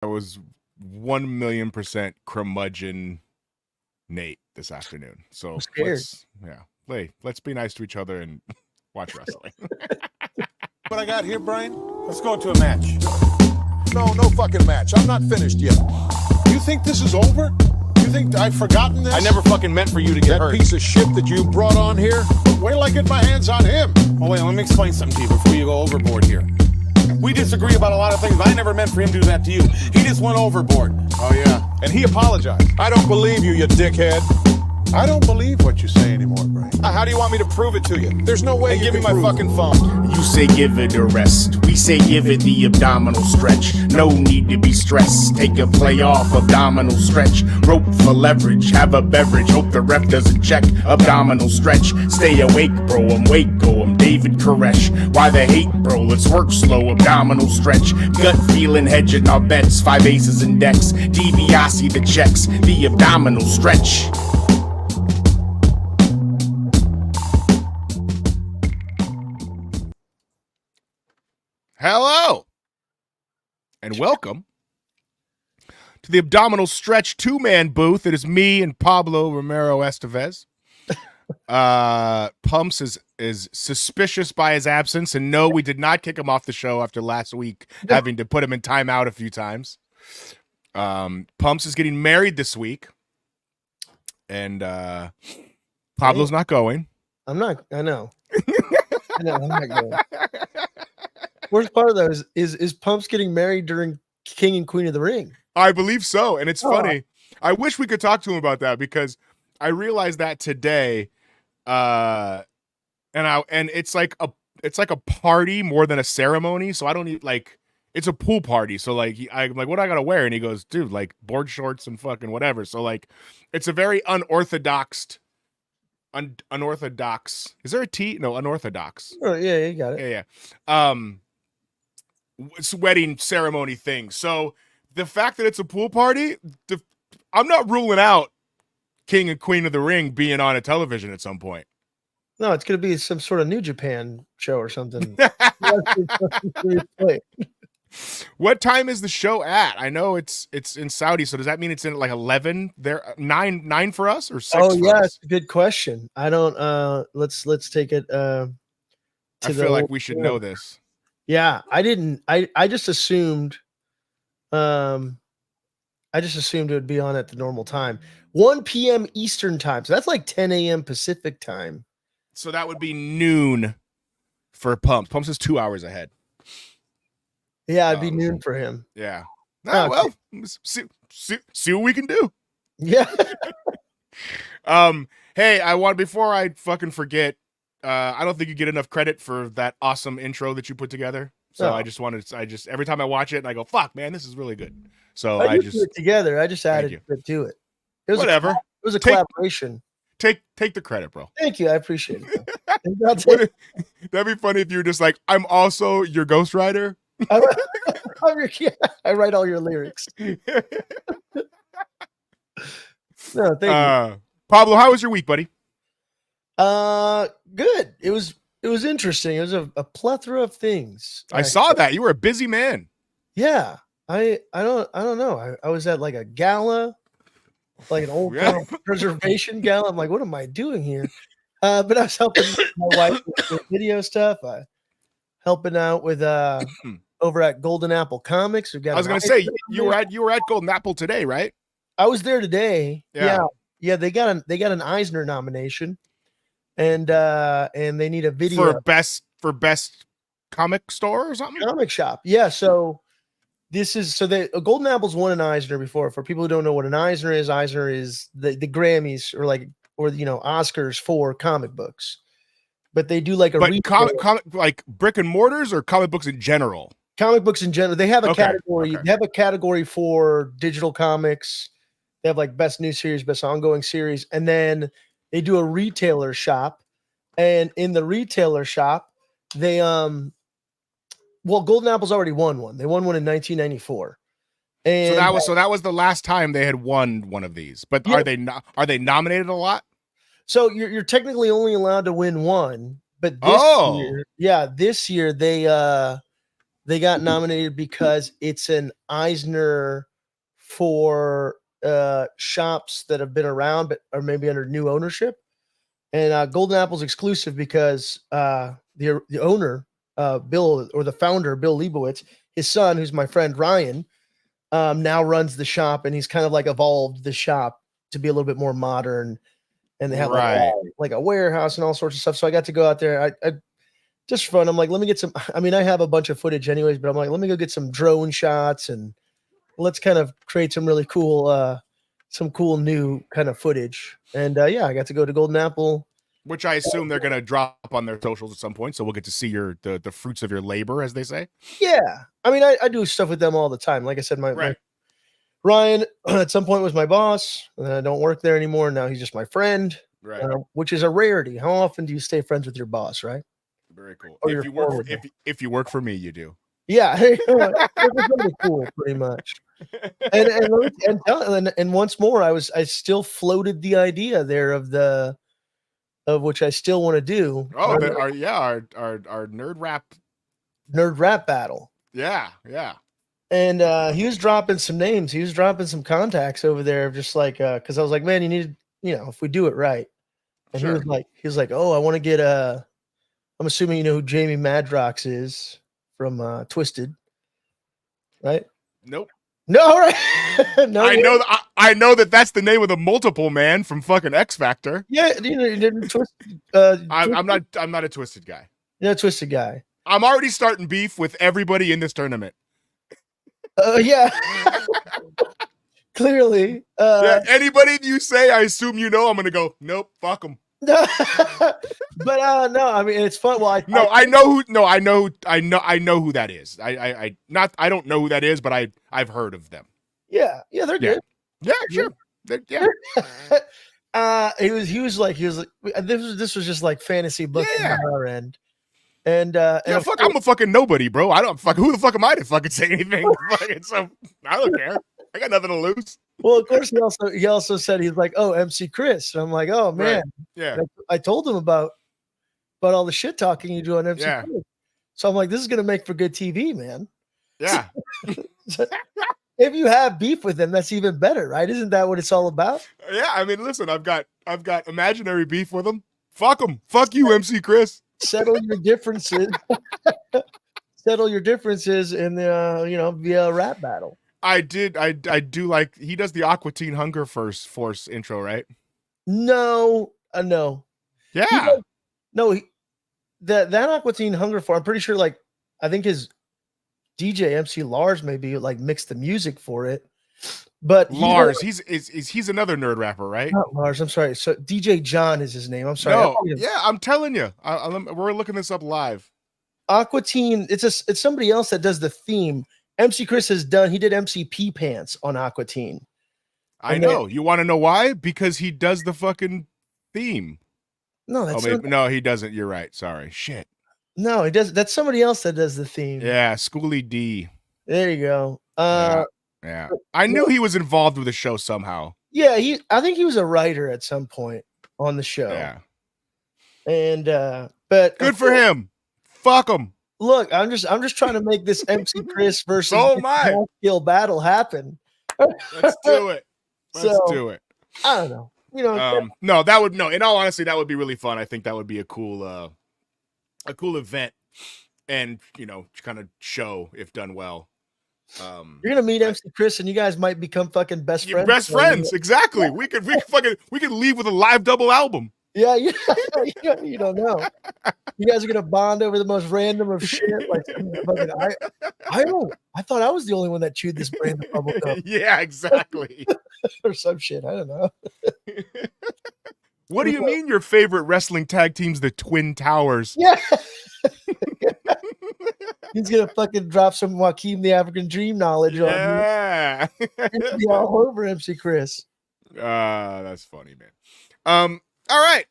I was 1,000,000% curmudgeon Nate this afternoon. So let's be nice to each other and watch wrestling. What I got here, Brian? Let's go into a match. No fucking match. I'm not finished yet. You think this is over? You think I've forgotten this? I never fucking meant for you to get That hurt. piece of shit that you brought on here? Wait till I get my hands on him. Oh, wait, let me explain something to you before you go overboard here. We disagree about a lot of things, but I never meant for him to do that to you. He just went overboard. Oh, yeah. And he apologized. I don't believe you dickhead. I don't believe what you say anymore, Brian. How do you want me to prove it to you? There's no way Hey, you give me can my prove fucking phone. You say give it a rest. We say give it the abdominal stretch. No need to be stressed. Take a play off abdominal stretch. Rope for leverage. Have a beverage. Hope the ref doesn't check. Abdominal stretch. Stay awake, bro. I'm Waco. I'm David Koresh. Why the hate, bro? Let's work slow. Abdominal stretch. Gut feeling, hedging our bets. 5 aces and decks. DiBiase the checks. The abdominal stretch. Hello and welcome to the Abdominal Stretch 2-man booth. It is me and Pablo Romero Estevez. Pumps is suspicious by his absence, and no, we did not kick him off the show after last week having to put him in timeout a few times. Pumps is getting married this week, and Pablo's not going. I'm not. I know. I know. I'm not going. Worst part of that is Pumps getting married during King and Queen of the Ring. I believe so, and it's funny. I wish we could talk to him about that because I realized that today, and it's like a party more than a ceremony. So I don't need it's a pool party. So I'm like, what do I gotta wear? And he goes, dude, like board shorts and fucking whatever. So it's a very unorthodox. Unorthodox. Is there a T? No, unorthodox. Oh yeah, you got it. Yeah. Wedding ceremony thing. So the fact that it's a pool party, I'm not ruling out King and Queen of the Ring being on a television at some point. No, it's going to be some sort of New Japan show or something. What time is the show at? I know it's in Saudi, so does that mean it's in like 11 there, 9 for us or 6? Oh yeah, it's a good question. I don't let's take it I feel like we should know this. Yeah, I didn't. I just assumed. It would be on at the normal time, 1 p.m. Eastern time. So that's like 10 a.m. Pacific time. So that would be noon for Pumps. Pumps is 2 hours ahead. Yeah, it'd be noon for him. Yeah. Well, see what we can do. Yeah. Hey, before I fucking forget. I don't think you get enough credit for that awesome intro that you put together. So I just every time I watch it and I go, fuck, man, this is really good. So I just put it together. I just added it to it. It was whatever. It was a collaboration. Take the credit, bro. Thank you. I appreciate it. That'd be funny if you were just like, I'm also your ghostwriter. I write all your lyrics. No, thank you. Pablo, how was your week, buddy? Good. It was interesting. It was a plethora of things. I saw that. You were a busy man. Yeah. I don't know. I was at like a gala, like an old preservation gala. I'm like, what am I doing here? But I was helping my wife with video stuff. Helping out with over at Golden Apple Comics. I was gonna say you were at Golden Apple today, right? I was there today. Yeah. They got an Eisner nomination. And they need a video for best comic store or something. Comic shop, yeah. So Golden Apple's won an Eisner before. For people who don't know what an Eisner is the Grammys or Oscars for comic books. But they do like comic like brick and mortars or comic books in general. Comic books in general. They have a category. Okay. They have a category for digital comics. They have like best new series, best ongoing series, and then they do a retailer shop, and in the retailer shop, they Golden Apple's already won one. They won one in 1994, and so that was the last time they had won one of these. But yeah. Are they nominated a lot? So you're technically only allowed to win one, but this year they they got nominated because it's an Eisner for shops that have been around but are maybe under new ownership. And Golden Apple's exclusive because the owner, Bill, or the founder, Bill Leibowitz, his son, who's my friend Ryan, now runs the shop, and he's kind of like evolved the shop to be a little bit more modern. And they have like a warehouse and all sorts of stuff. So I got to go out there. I just for fun. I'm like, let me get some. I mean, I have a bunch of footage anyways, but I'm like, let me go get some drone shots and let's kind of create some really cool, some cool new kind of footage. And yeah, I got to go to Golden Apple, which I assume they're gonna drop on their socials at some point. So we'll get to see the fruits of your labor, as they say. Yeah, I mean, I do stuff with them all the time. Like I said, my Ryan at some point was my boss, and I don't work there anymore. Now he's just my friend, right? Which is a rarity. How often do you stay friends with your boss, right? Very cool. If you work for me, you do. Yeah, it's really cool, pretty much. And once more, I still floated the idea there of which I still want to do. Oh, our nerd rap battle. Yeah. And he was dropping some names. He was dropping some contacts over there, just like because I was like, man, you need, if we do it right. And sure. he was like, oh, I want to get I'm assuming you know who Jamie Madrox is from Twisted, right? Nope. No, right? No, I know that's the name of the multiple man from fucking X Factor. Yeah, you didn't twist. I'm not a Twisted guy. You're a Twisted guy. I'm already starting beef with everybody in this tournament. Yeah. Clearly. Yeah, anybody you say, I assume I'm gonna go, nope, fuck them. But no, I mean it's fun. Well, I know who that is. I don't know who that is, but I've heard of them. Yeah, they're good. Yeah, sure. Yeah. He was like this was just like fantasy book on our end. And I'm a fucking nobody, bro. I don't who the fuck am I to fucking say anything? So I don't care. I got nothing to lose. Well, of course, he also said he's like, oh, MC Chris. And I'm like, oh man, right. Yeah. I told him about all the shit talking you do on MC Chris. So I'm like, this is gonna make for good TV, man. Yeah. If you have beef with him, that's even better, right? Isn't that what it's all about? Yeah, I mean, listen, I've got imaginary beef with him. Fuck him. Fuck you, MC Chris. Settle your differences. Settle your differences in the via rap battle. I do like he does the Aqua Teen Hunger Force intro, right? No. Yeah. That Aqua Teen Hunger Force. I'm pretty sure. Like, I think his DJ MC Lars maybe like mixed the music for it. But Lars, he's another nerd rapper, right? Not Lars. I'm sorry. So DJ John is his name. I'm sorry. No, I'm telling you. We're looking this up live. Aqua Teen. It's somebody else that does the theme. MC Chris he did MCP Pants on Aqua Teen. I know. You want to know why? Because he does the fucking theme. No, no, he doesn't. You're right. Sorry. Shit. No, he does. That's somebody else that does the theme. Yeah, Schoolie D. There you go. Yeah. I knew he was involved with the show somehow. Yeah, I think he was a writer at some point on the show. Yeah. And but good for him. Fuck him. Look, I'm just trying to make this MC Chris versus skill battle happen. Let's do it. Let's do it. I don't know. In all honesty, that would be really fun. I think that would be a cool event and kind of show if done well. You're gonna meet MC Chris and you guys might become fucking best friends. Best friends, exactly. We could leave with a live double album. Yeah, you don't know. You guys are gonna bond over the most random of shit. Like, I thought I was the only one that chewed this brand of bubble gum. Yeah, exactly. Or some shit. I don't know. What do you mean your favorite wrestling tag team's the Twin Towers? Yeah. He's gonna fucking drop some Joaquin the African Dream knowledge on you. Yeah. Be all over MC Chris. That's funny, man. All right.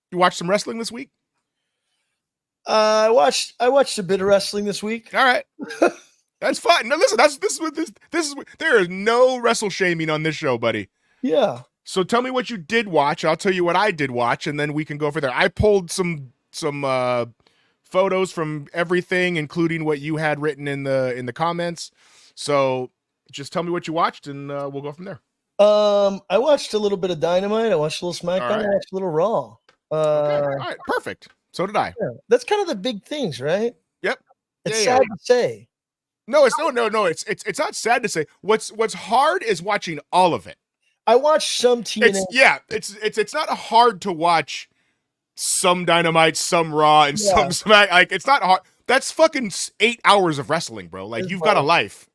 You watched some wrestling this week? I watched a bit of wrestling this week. All right. That's fine. Now listen, this is there is no wrestle shaming on this show, buddy. Yeah. So tell me what you did watch. I'll tell you what I did watch, and then we can go for there. I pulled some photos from everything, including what you had written in the comments. So just tell me what you watched, and we'll go from there. I watched a little bit of Dynamite. I watched a little SmackDown. All right. I watched a little Raw. Okay. All right. Perfect. So did I. Yeah, that's kind of the big things, right? Yep. It's Yeah, sad to say. No, it's no. It's not sad to say. What's hard is watching all of it. I watched some TNA. It's not hard to watch some Dynamite, some Raw, and some Smack. Like, it's not hard. That's fucking 8 hours of wrestling, bro. Like, you've got a life.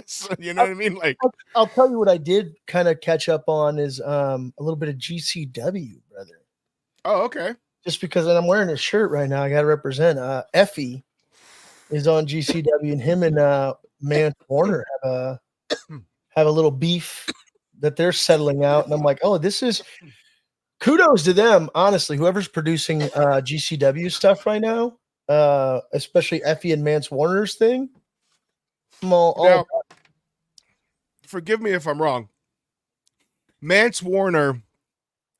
So, you know what I mean? Like, I'll tell you what I did kind of catch up on is a little bit of GCW, brother. oh, okay. Just because I'm wearing a shirt right now, I got to represent. Effie is on GCW, and him and Mance Warner have a little beef that they're settling out, and I'm like, oh, this is kudos to them, honestly. Whoever's producing GCW stuff right now, especially Effie and Mance Warner's thing. Now, forgive me if I'm wrong. Mance Warner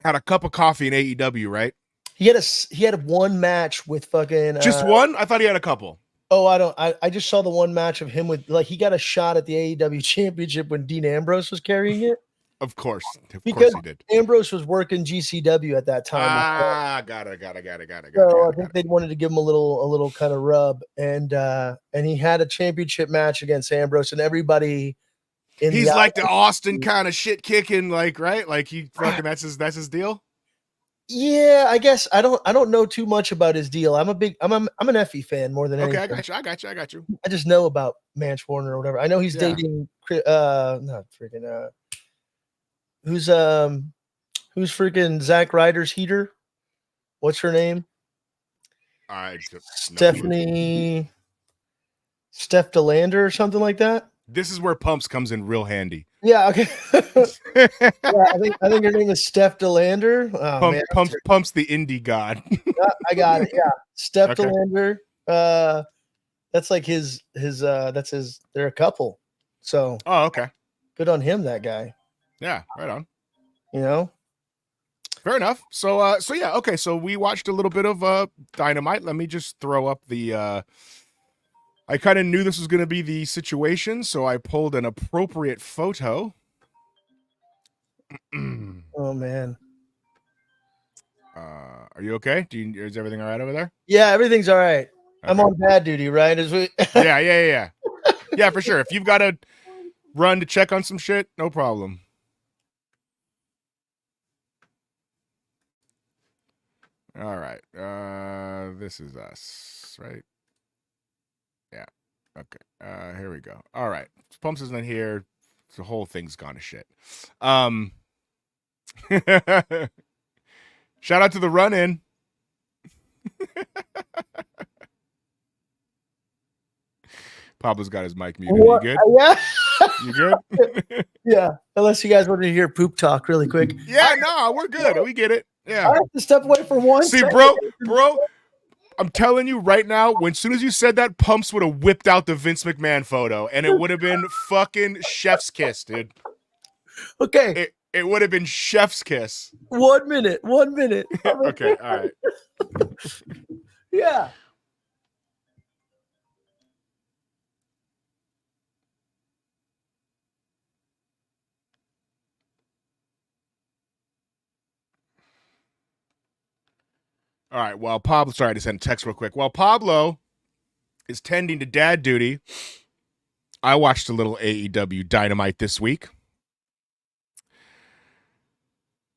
had a cup of coffee in AEW, right? He had one match with fucking just one. I thought he had a couple. Oh, I just saw the one match of him with, like, he got a shot at the AEW championship when Dean Ambrose was carrying it. Of course Because he did. Ambrose was working GCW at that time. Got it. So I think they wanted to give him a little kind of rub, and he had a championship match against Ambrose, and everybody. He's like the Austin kind of shit kicking, like, right? Like, he fucking that's his deal. Yeah, I guess I don't know too much about his deal. I'm an Effie fan more than anything. Okay, I got you. I just know about Mance Warner or whatever. I know he's dating not freaking who's freaking Zack Ryder's heater? What's her name? Stephanie Steph Delander or something like that. This is where Pumps comes in real handy. Yeah, okay. I think her name is Steph Delander. Oh, Pumps the indie god. I got it. Yeah, Steph Delander. That's like his. They're a couple. So. Oh, okay. Good on him, that guy. Yeah, right on. You know. Fair enough. So yeah, okay. So we watched a little bit of Dynamite. Let me just throw up the. I kind of knew this was going to be the situation, so I pulled an appropriate photo. Oh man. Are you okay? Is everything all right over there? Yeah, everything's all right. Okay. I'm on bad duty, right? Yeah. Yeah, for sure. If you've got to run to check on some shit, no problem. All right. This is us, right? Yeah. Okay. Here we go. All right. Pumps isn't here. The whole thing's gone to shit. Shout out to the run-in. Pablo's got his mic muted. You good? Yeah. You good? Yeah. Unless you guys want to hear poop talk really quick. Yeah, no, we're good. We get it. Yeah. I have to step away for one. See, bro, I'm telling you right now, as soon as you said that, Pumps would have whipped out the Vince McMahon photo, and it would have been fucking chef's kiss, dude. Okay. It would have been chef's kiss. 1 minute. Okay, all right. Yeah. All right, well, Pablo, sorry, I just sent a text real quick. While Pablo is tending to dad duty, I watched a little AEW Dynamite this week.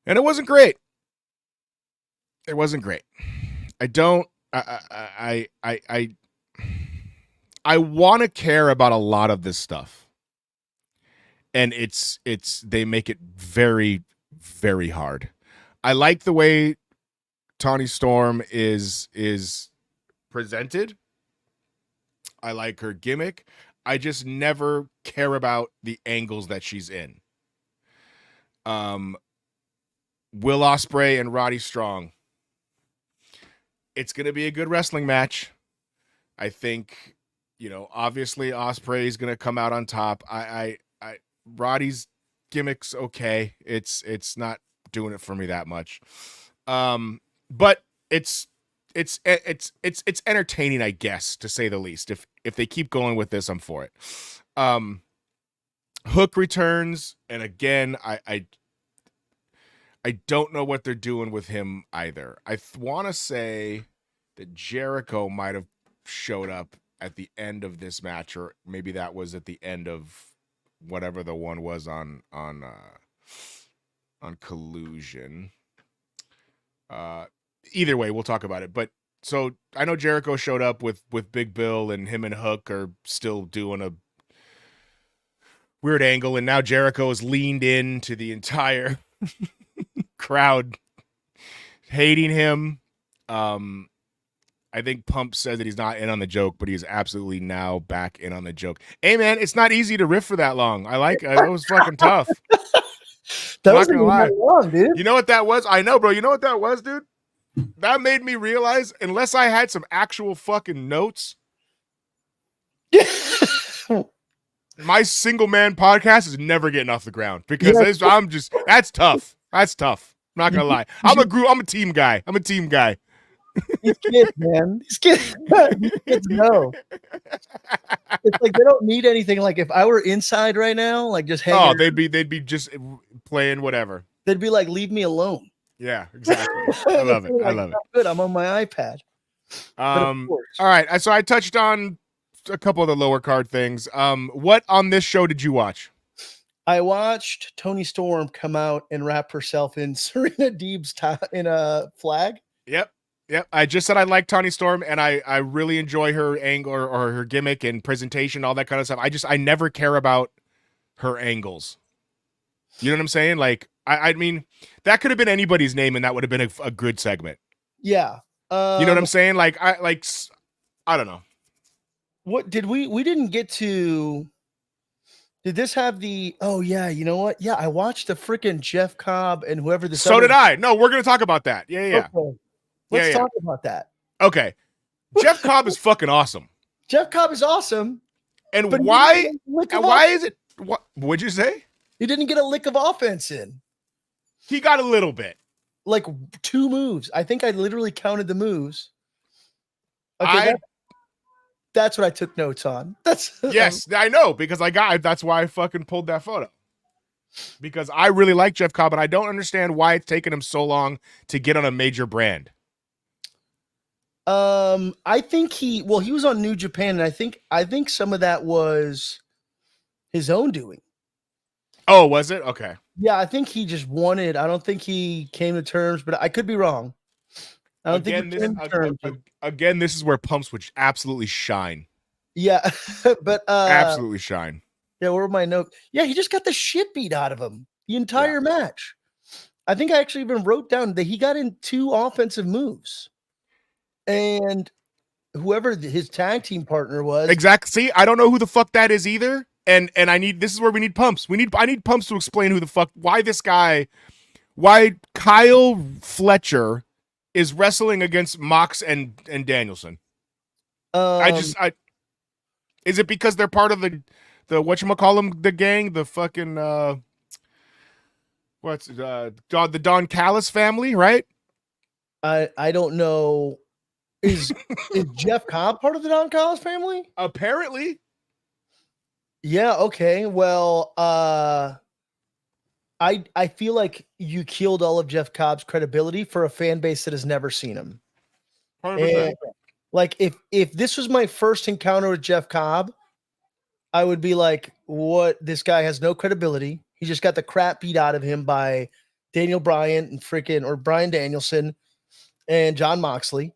And it wasn't great. It wasn't great. I want to care about a lot of this stuff. And they make it very, very hard. I like the way Toni Storm is presented. I like her gimmick. I just never care about the angles that she's in. Will Ospreay and Roddy Strong. It's going to be a good wrestling match. I think, obviously Ospreay is going to come out on top. Roddy's gimmick's okay. It's not doing it for me that much. But it's it's entertaining, I guess, to say the least. If they keep going with this, I'm for it. Hook returns, and again, I don't know what they're doing with him either. I want to say that Jericho might have showed up at the end of this match, or maybe that was at the end of whatever the one was on Collusion. Either way, we'll talk about it. But so I know Jericho showed up with Big Bill, and him and Hook are still doing a weird angle, and now Jericho is leaned into the entire crowd hating him. I think Pump says that he's not in on the joke, but he's absolutely now back in on the joke. Hey man, it's not easy to riff for that long. I like it. It was fucking tough. That I'm was not gonna lie. long, dude. You know what that was? I know, bro. You know what that was, dude? That made me realize, unless I had some actual fucking notes, my single man podcast is never getting off the ground because that's tough. That's tough. I'm not gonna lie. I'm a team guy. I'm a team guy. These kids, man. These kids know. It's like they don't need anything. Like if I were inside right now, like just hanging. Oh, they'd be just playing whatever. They'd be like, leave me alone. Yeah, exactly. I love it. I love it. Good. I'm on my iPad. All right. So I touched on a couple of the lower card things. What on this show did you watch? I watched Toni Storm come out and wrap herself in Serena Deeb's in a flag. Yep. I just said I like Toni Storm, and I really enjoy her angle or her gimmick and presentation, all that kind of stuff. I never care about her angles. You know what I'm saying? Like, I mean, that could have been anybody's name, and that would have been a good segment. Yeah. You know what I'm saying? Like, I don't know. What did we didn't get to? Did this have the? Oh yeah, you know what? Yeah, I watched the freaking Jeff Cobb and whoever the. So did I. No, we're gonna talk about that. Yeah. Okay. Let's talk about that. Okay. Jeff Cobb is fucking awesome. Jeff Cobb is awesome. And why is it? What would you say? He didn't get a lick of offense in. He got a little bit. Like 2 moves. I think I literally counted the moves. Okay, that's what I took notes on. That's yes, I know, because that's why I fucking pulled that photo. Because I really like Jeff Cobb, and I don't understand why it's taken him so long to get on a major brand. I think he was on New Japan, and I think some of that was his own doing. Oh, was it? Okay. Yeah, I think he just wanted. I don't think he came to terms, but I could be wrong. I don't think he came to terms. Again, this is where Pumps would absolutely shine. Yeah, but absolutely shine. Yeah, where were my notes? Yeah, he just got the shit beat out of him the entire match. I think I actually even wrote down that he got in 2 offensive moves. And whoever his tag team partner was. Exactly. See, I don't know who the fuck that is either. And this is where we need Pumps. I need Pumps to explain why Kyle Fletcher is wrestling against Mox and Danielson. Is it because they're part of the whatchamacallem, the gang, the fucking the Don Callis family, right? I don't know. Is Jeff Cobb part of the Don Callis family? Apparently. Yeah, okay. Well, I feel like you killed all of Jeff Cobb's credibility for a fan base that has never seen him. 100%. And, like if this was my first encounter with Jeff Cobb, I would be like, what? This guy has no credibility. He just got the crap beat out of him by Daniel Bryan and Bryan Danielson and Jon Moxley.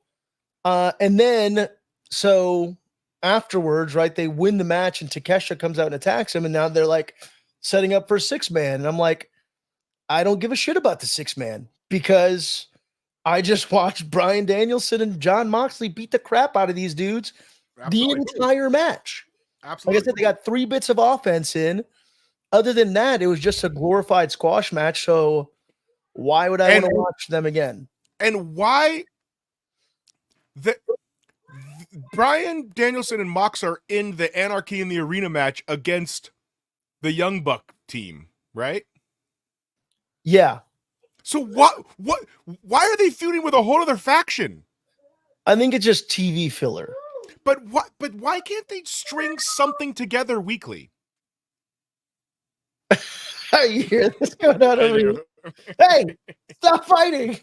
And then so afterwards, right, they win the match and Takeshita comes out and attacks him, and now they're like setting up for a 6-man. And I'm like, I don't give a shit about the 6-man because I just watched Bryan Danielson and Jon Moxley beat the crap out of these dudes the entire match. Absolutely. Like I said, they got 3 bits of offense in. Other than that, it was just a glorified squash match. So why would I want to watch them again? And why Bryan Danielson and Mox are in the Anarchy in the Arena match against the Young Buck team, right? Yeah. So why are they feuding with a whole other faction? I think it's just TV filler. But what? But why can't they string something together weekly? You hear this going on over here? Hey, stop fighting!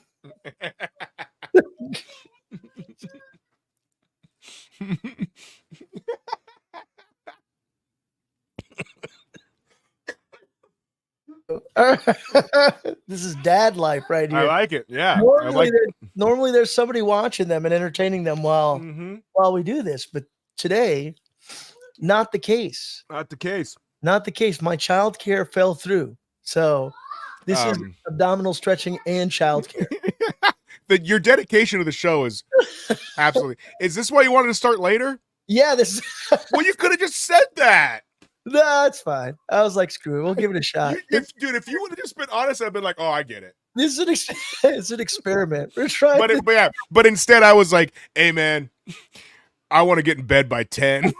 This is dad life right here. I like it. Yeah. Normally there's somebody watching them and entertaining them while we do this, but today, not the case. Not the case. Not the case. My childcare fell through. So this is abdominal stretching and childcare. Your dedication to the show is absolutely. Is this why you wanted to start later? Yeah, this Well, you could have just said that. No, that's fine. I was like, screw it. We'll give it a shot. If you would have just been honest, I'd been like, oh, I get it. This is it's an experiment. We're trying but instead I was like, hey man, I want to get in bed by 10.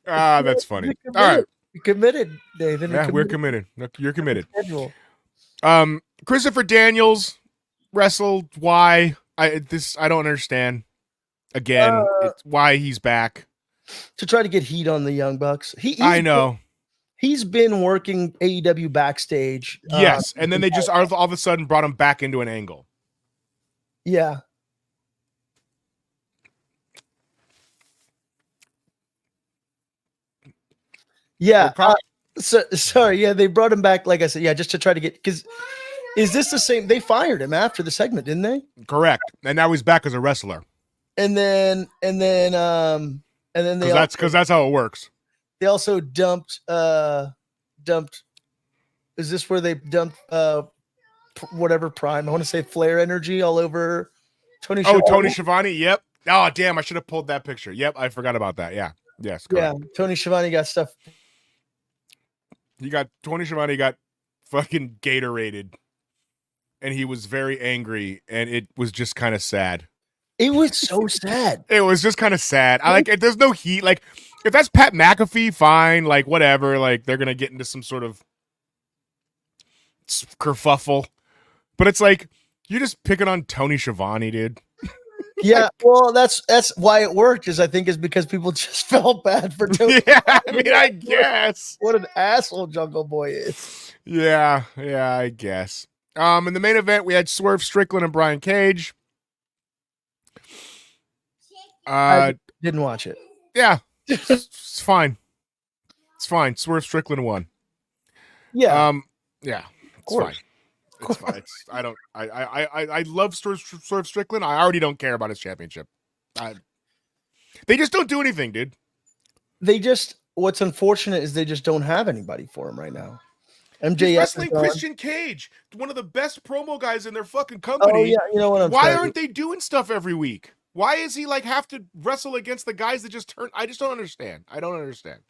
That's funny. All right. You're committed, David. Yeah, we're committed. You're committed. Christopher Daniels wrestled. Why? I don't understand. Again, it's why he's back. To try to get heat on the Young Bucks. I know. He's been working AEW backstage. Yes, and then they just all of a sudden brought him back into an angle. Yeah. Yeah. Sorry. Yeah, they brought him back, like I said, just to try to get, because is this the same? They fired him after the segment, didn't they? Correct. And now he's back as a wrestler. And then they that's how it works. They also dumped. Is this where they dumped whatever Prime? I want to say Flare Energy all over Tony. Tony Schiavone. Yep. Oh damn! I should have pulled that picture. Yep, I forgot about that. Yeah. Yes. Correct. Yeah. Tony Schiavone got stuff. Tony Schiavone got fucking Gatorated, and he was very angry, and it was just kind of sad. It was so sad. It was just kind of sad. I like it. There's no heat. Like, if that's Pat McAfee, fine. Like, whatever. Like, they're gonna get into some sort of kerfuffle. But it's like you're just picking on Tony Schiavone, dude. Yeah, well, that's why it worked. Is because people just felt bad for Tony. Yeah, I mean, I guess what an asshole Jungle Boy is. Yeah, I guess. In the main event, we had Swerve Strickland and Brian Cage. I didn't watch it. Yeah, it's fine. It's fine. Swerve Strickland won. Yeah. Yeah. It's fine. It's fine. I love Swerve Strickland. I already don't care about his championship. They just don't do anything, dude. What's unfortunate is they just don't have anybody for him right now. MJF wrestling Christian Cage, one of the best promo guys in their fucking company. Oh yeah, you know what I'm saying. Why aren't they doing stuff every week? Why is he have to wrestle against the guys that just turn? I just don't understand. I don't understand.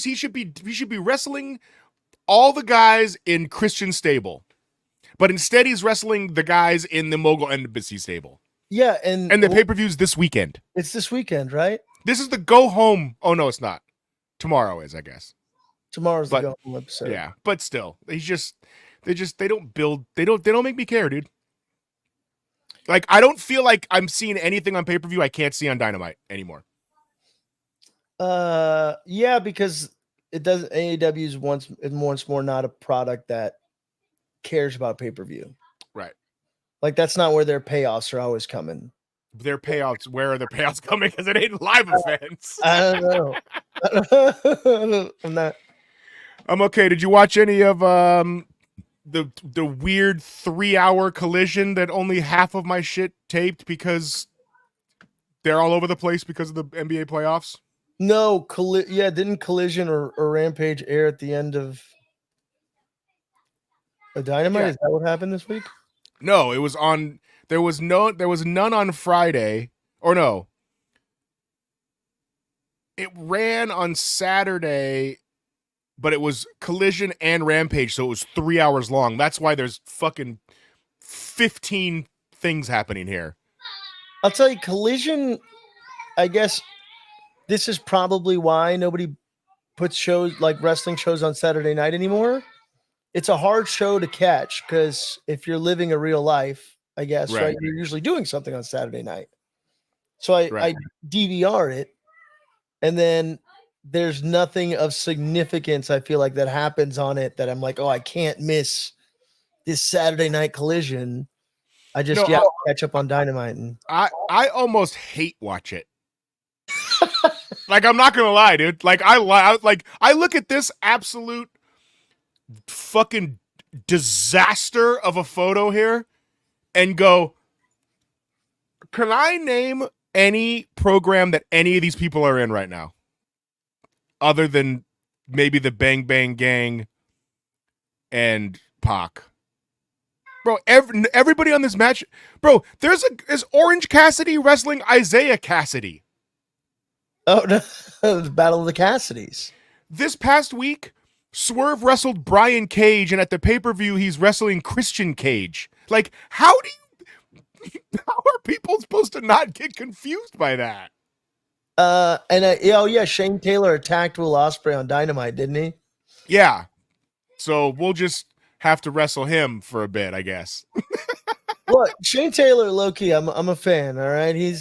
He should be wrestling all the guys in Christian stable, but instead he's wrestling the guys in the Mogul Embassy stable. Yeah, and the pay-per-view's this weekend. It's this weekend, right? This is the go home. Oh no, it's not. Tomorrow is, I guess. Tomorrow's the go home episode. Yeah, but still, they don't make me care, dude. Like, I don't feel like I'm seeing anything on pay-per-view I can't see on Dynamite anymore. Yeah, because it doesn't. AEW is once more not a product that cares about pay-per-view. Right. Like, that's not where their payoffs are always coming. Their payouts, where are their payouts coming? Because it ain't live events. I don't know. I'm not. I'm okay. Did you watch any of the weird 3-hour collision that only half of my shit taped because they're all over the place because of the NBA playoffs? No, didn't Collision or Rampage air at the end of a Dynamite? Yeah. Is that what happened this week? No, it was on. There was none on Friday, or no. It ran on Saturday, but it was Collision and Rampage, so it was 3 hours long. That's why there's fucking 15 things happening here. I'll tell you, Collision, I guess this is probably why nobody puts shows like wrestling shows on Saturday night anymore. it's a hard show to catch because if you're living a real life, I guess, right, Right. you're usually doing something on Saturday night. So I Right. DVR it, and then there's nothing of significance, I feel like, that happens on it that I'm like, oh, I can't miss this Saturday night collision. I just No, catch up on Dynamite. And I almost hate watch it. Like, I'm not gonna lie, dude. Like, I look at this absolute fucking disaster of a photo here and go, can I name any program that any of these people are in right now? Other than maybe the Bang Bang Gang and Pac. Bro, everybody on this match, bro, is Orange Cassidy wrestling Isaiah Cassidy. oh no, the Battle of the Cassidys. This past week, Swerve wrestled Brian Cage, and at the pay-per-view, he's wrestling Christian Cage. Like, how are people supposed to not get confused by that? Shane Taylor attacked Will Ospreay on Dynamite, didn't he? Yeah. So we'll just have to wrestle him for a bit, I guess. Look, Shane Taylor, low-key, I'm a fan. All right, he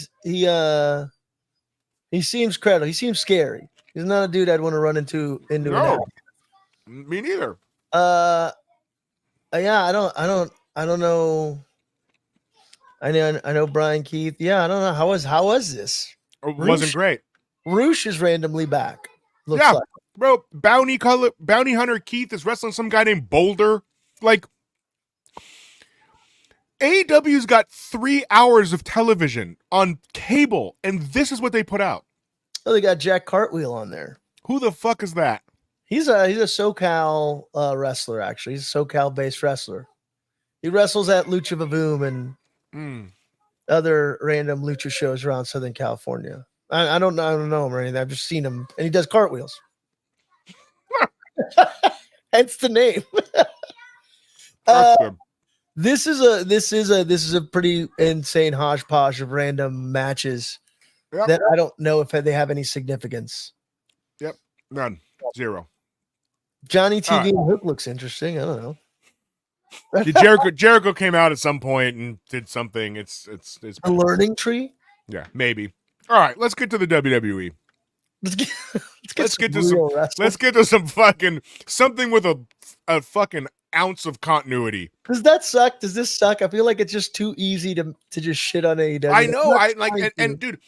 seems credible. He seems scary. He's not a dude I'd want to run into an alley. Me neither. Yeah, I don't know. I know Brian Keith. Yeah, I don't know how was this? It wasn't great. Roosh is randomly back. Looks Yeah, like. bro. Bounty Hunter Keith is wrestling some guy named Boulder. Like, AEW's got 3 hours of television on cable, and this is what they put out. Oh, they got Jack Cartwheel on there. Who the fuck is that? He's a SoCal wrestler. Actually, he's a SoCal based wrestler. He wrestles at Lucha Vavoom and other random lucha shows around Southern California. I don't know him or anything. I've just seen him, and he does cartwheels. Hence the name. This is a pretty insane hodgepodge of random matches that I don't know if they have any significance. Yep, none, 0. Johnny TV and Hook looks interesting. I don't know. Jericho came out at some point and did something. It's a learning tree. Yeah, maybe. All right, let's get to the WWE. Let's get to some fucking something with a fucking ounce of continuity. Does that suck? Does this suck? I feel like it's just too easy to just shit on AEW. I know. I like and dude,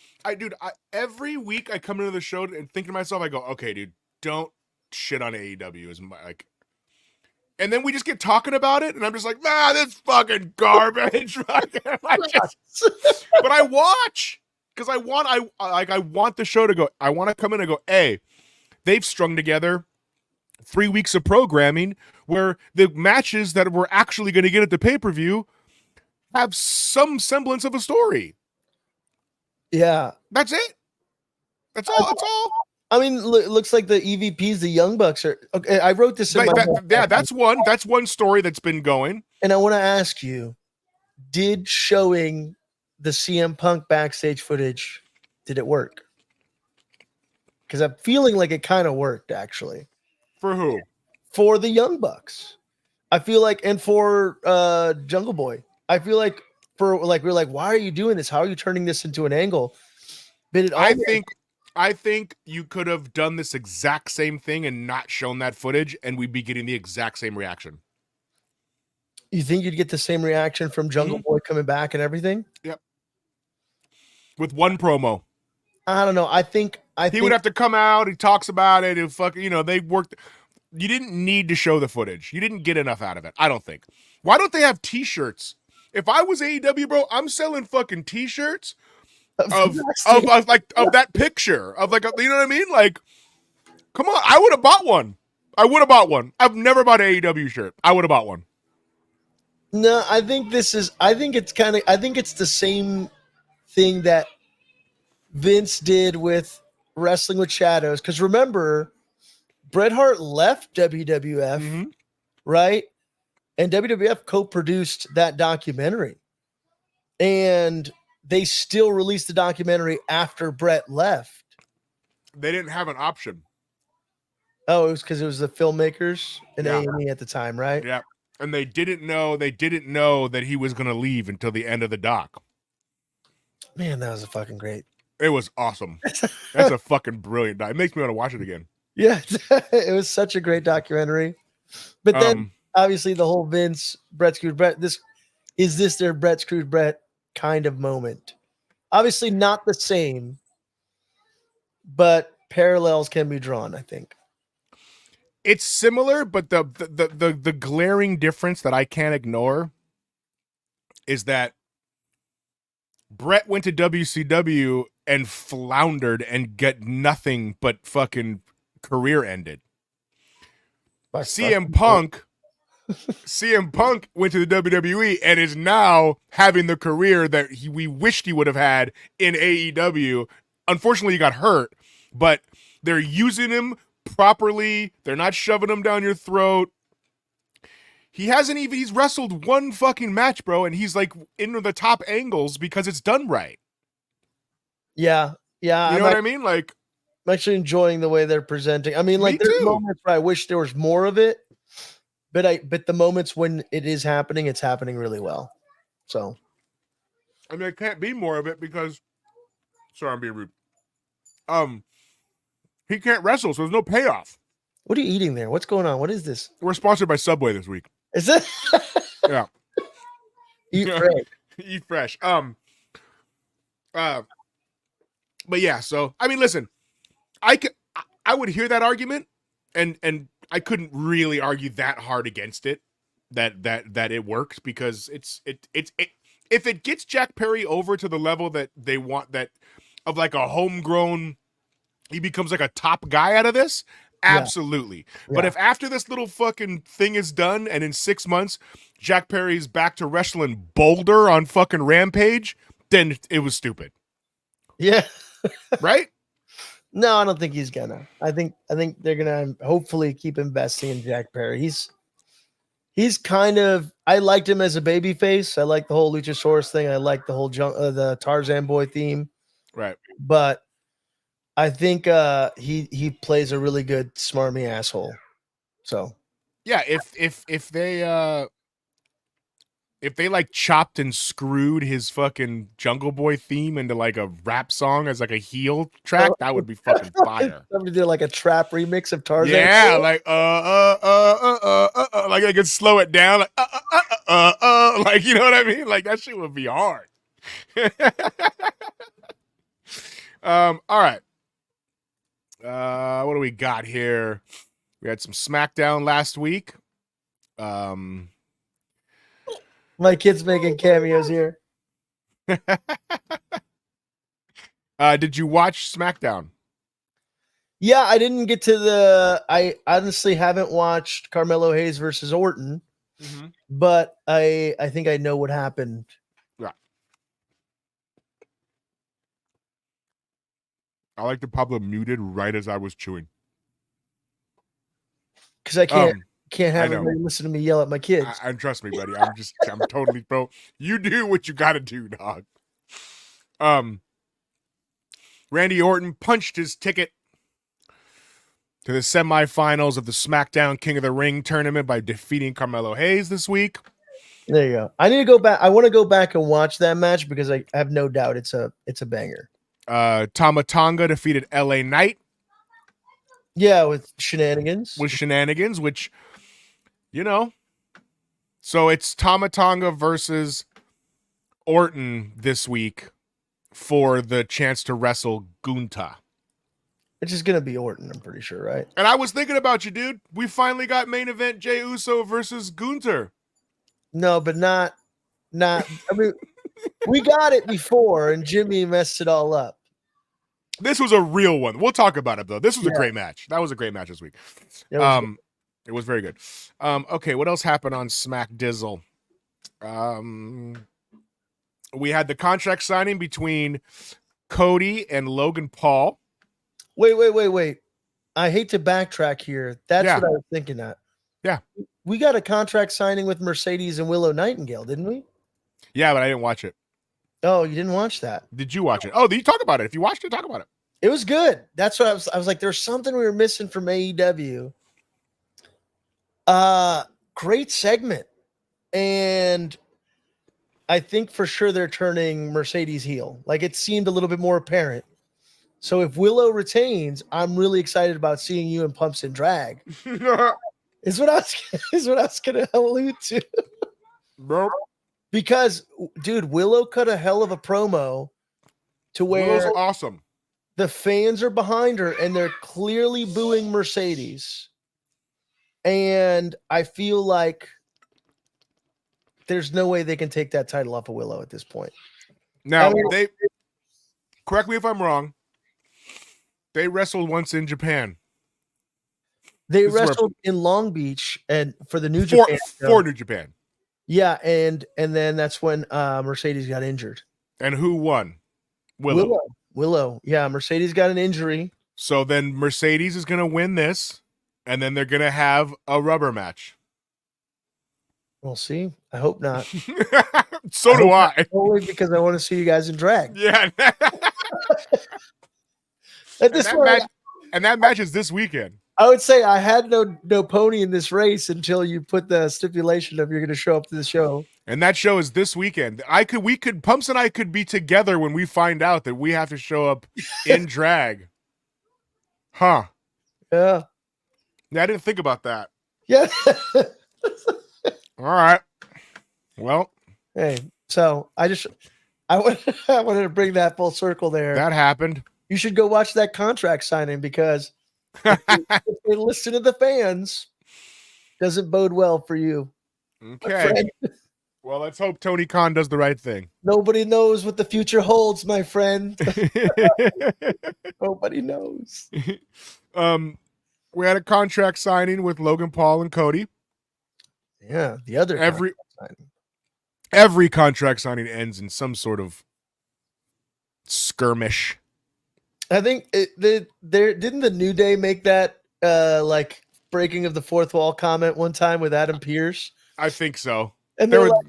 every week I come into the show and think to myself, I go, okay, dude, don't shit on AEW as like. And then we just get talking about it, and I'm just like, this fucking garbage. But I watch because I want the show to go. I want to come in and go, hey, they've strung together 3 weeks of programming where the matches that we're actually going to get at the pay-per-view have some semblance of a story. Yeah. That's it. That's all. That's all. I mean, it looks like the EVPs, the Young Bucks are okay. I wrote this in that's one story that's been going. And I want to ask you, did showing the CM Punk backstage footage, did it work? Because I'm feeling like it kind of worked, actually. For who? For the Young Bucks. I feel like, and for Jungle Boy. I feel like we're like, why are you doing this? How are you turning this into an angle? But I think you could have done this exact same thing and not shown that footage, and we'd be getting the exact same reaction. You think you'd get the same reaction from Jungle Boy coming back and everything? Yep. With one promo. I don't know. I think he would have to come out. He talks about it. They worked. You didn't need to show the footage. You didn't get enough out of it. I don't think. Why don't they have T-shirts? If I was AEW, bro, I'm selling fucking T-shirts of that picture of you know what I mean? Like, come on, I would have bought one. I've never bought an AEW shirt. I would have bought one. No, I think it's the same thing that Vince did with Wrestling with Shadows. Because remember, Bret Hart left WWF, right? And WWF co-produced that documentary. And they still released the documentary after Bret left. They didn't have an option. Oh, it was because it was the filmmakers and Yeah. A&E at the time, right? Yeah. And they didn't know that he was going to leave until the end of the doc. Man, that was a fucking great. It was awesome. That's a fucking brilliant doc. It makes me want to watch it again. Yeah, it was such a great documentary. But then obviously the whole Brett Screwed Brett, this their Brett Screwed Brett kind of moment. Obviously not the same, but parallels can be drawn, I think. It's similar, but the glaring difference that I can't ignore is that Brett went to WCW and floundered and got nothing but fucking career ended. CM Punk went to the WWE and is now having the career that we wished he would have had in AEW. Unfortunately, he got hurt, but they're using him properly. They're not shoving him down your throat. He's wrestled one fucking match, bro, and he's like in the top angles because it's done right. Yeah. Yeah. You know what I mean? Like, I'm actually enjoying the way they're presenting. I mean, like there's moments where I wish there was more of it, but the moments when it is happening, it's happening really well. So I mean, it can't be more of it because sorry, I'm being rude. He can't wrestle, so there's no payoff. What are you eating there? What's going on? What is this? We're sponsored by Subway this week. Is it? Yeah. Eat fresh. Eat fresh. But yeah, so I mean, listen, I would hear that argument, and I couldn't really argue that hard against it. That it works because it's if it gets Jack Perry over to the level that they want, that of like a homegrown, he becomes like a top guy out of this. Absolutely. Yeah. But if after this little fucking thing is done and in 6 months, Jack Perry's back to wrestling Boulder on fucking Rampage, then it was stupid. Yeah. Right? No, I don't think he's gonna. I think they're gonna hopefully keep investing in Jack Perry. He's kind of, I liked him as a baby face. I like the whole Luchasaurus thing. I like the whole the Tarzan boy theme. Right. But I think he plays a really good smarmy asshole. So yeah, if they like chopped and screwed his fucking Jungle Boy theme into like a rap song as like a heel track, that would be fucking fire. Somebody did like a trap remix of Tarzan. Yeah, like like they could slow it down, like like, you know what I mean? Like that shit would be hard. All right. What do we got here? We had some SmackDown last week. My kid's making cameos here. Did you watch SmackDown? Yeah, I didn't get to I honestly haven't watched Carmelo Hayes versus Orton, but I think I know what happened. Yeah. I like the Pablo muted right as I was chewing. Because I can't have everybody listen to me yell at my kids. And trust me, buddy. I'm totally bro. You do what you gotta do, dog. Randy Orton punched his ticket to the semifinals of the SmackDown King of the Ring tournament by defeating Carmelo Hayes this week. There you go. I need to go back. I want to go back and watch that match because I have no doubt it's a banger. Tama Tonga defeated LA Knight. Yeah, with shenanigans. Which, you know, so it's Tama Tonga versus Orton this week for the chance to wrestle Gunta. It's just going to be Orton, I'm pretty sure, right? And I was thinking about you, dude. We finally got main event Jey Uso versus Gunther. No, but not. I mean, we got it before, and Jimmy messed it all up. This was a real one. We'll talk about it, though. This was a great match. That was a great match this week. It was very good. Okay, what else happened on Smack Dizzle? We had the contract signing between Cody and Logan Paul. Wait. I hate to backtrack here. That's what I was thinking at. Yeah. We got a contract signing with Mercedes and Willow Nightingale, didn't we? Yeah, but I didn't watch it. Oh, you didn't watch that? Did you watch it? Oh, you talk about it. If you watched it, talk about it. It was good. That's what I was like, there's something we were missing from AEW. Great segment. And I think for sure they're turning Mercedes heel. Like it seemed a little bit more apparent. So if Willow retains, I'm really excited about seeing you in Pumps and Drag. Is what I was gonna allude to. Bro, Because dude, Willow cut a hell of a promo to where Willow's awesome. the fans are behind her and they're clearly booing Mercedes. And I feel like there's no way they can take that title off of Willow at this point. Now, I mean- they correct me if I'm wrong. They wrestled once in Japan. They This is where- wrestled in Long Beach and for the New Japan show. For New Japan. Yeah, and then that's when Mercedes got injured. And who won? Willow. Yeah, Mercedes got an injury. So then Mercedes is going to win this, and then they're going to have a rubber match. We'll see. I hope not. So do I. Only because I want to see you guys in drag. Yeah. At this point, and that match is this weekend. I would say I had no pony in this race until you put the stipulation of you're going to show up to the show. And that show is this weekend. Pumps and I could be together when we find out that we have to show up in drag. Huh. Yeah. Yeah, I didn't think about that. Yeah. All right. Well, Hey, so I wanted to bring that full circle there. that happened. You should go watch that contract signing because if they listen to the fans, doesn't bode well for you. Okay. Friend. Well, let's hope Tony Khan does the right thing. Nobody knows what the future holds, my friend. Nobody knows. We had a contract signing with Logan Paul and Cody. Yeah, the other Every contract signing ends in some sort of skirmish. I think didn't the New Day make that like breaking of the fourth wall comment one time with Adam Pearce? I think so. And they're like,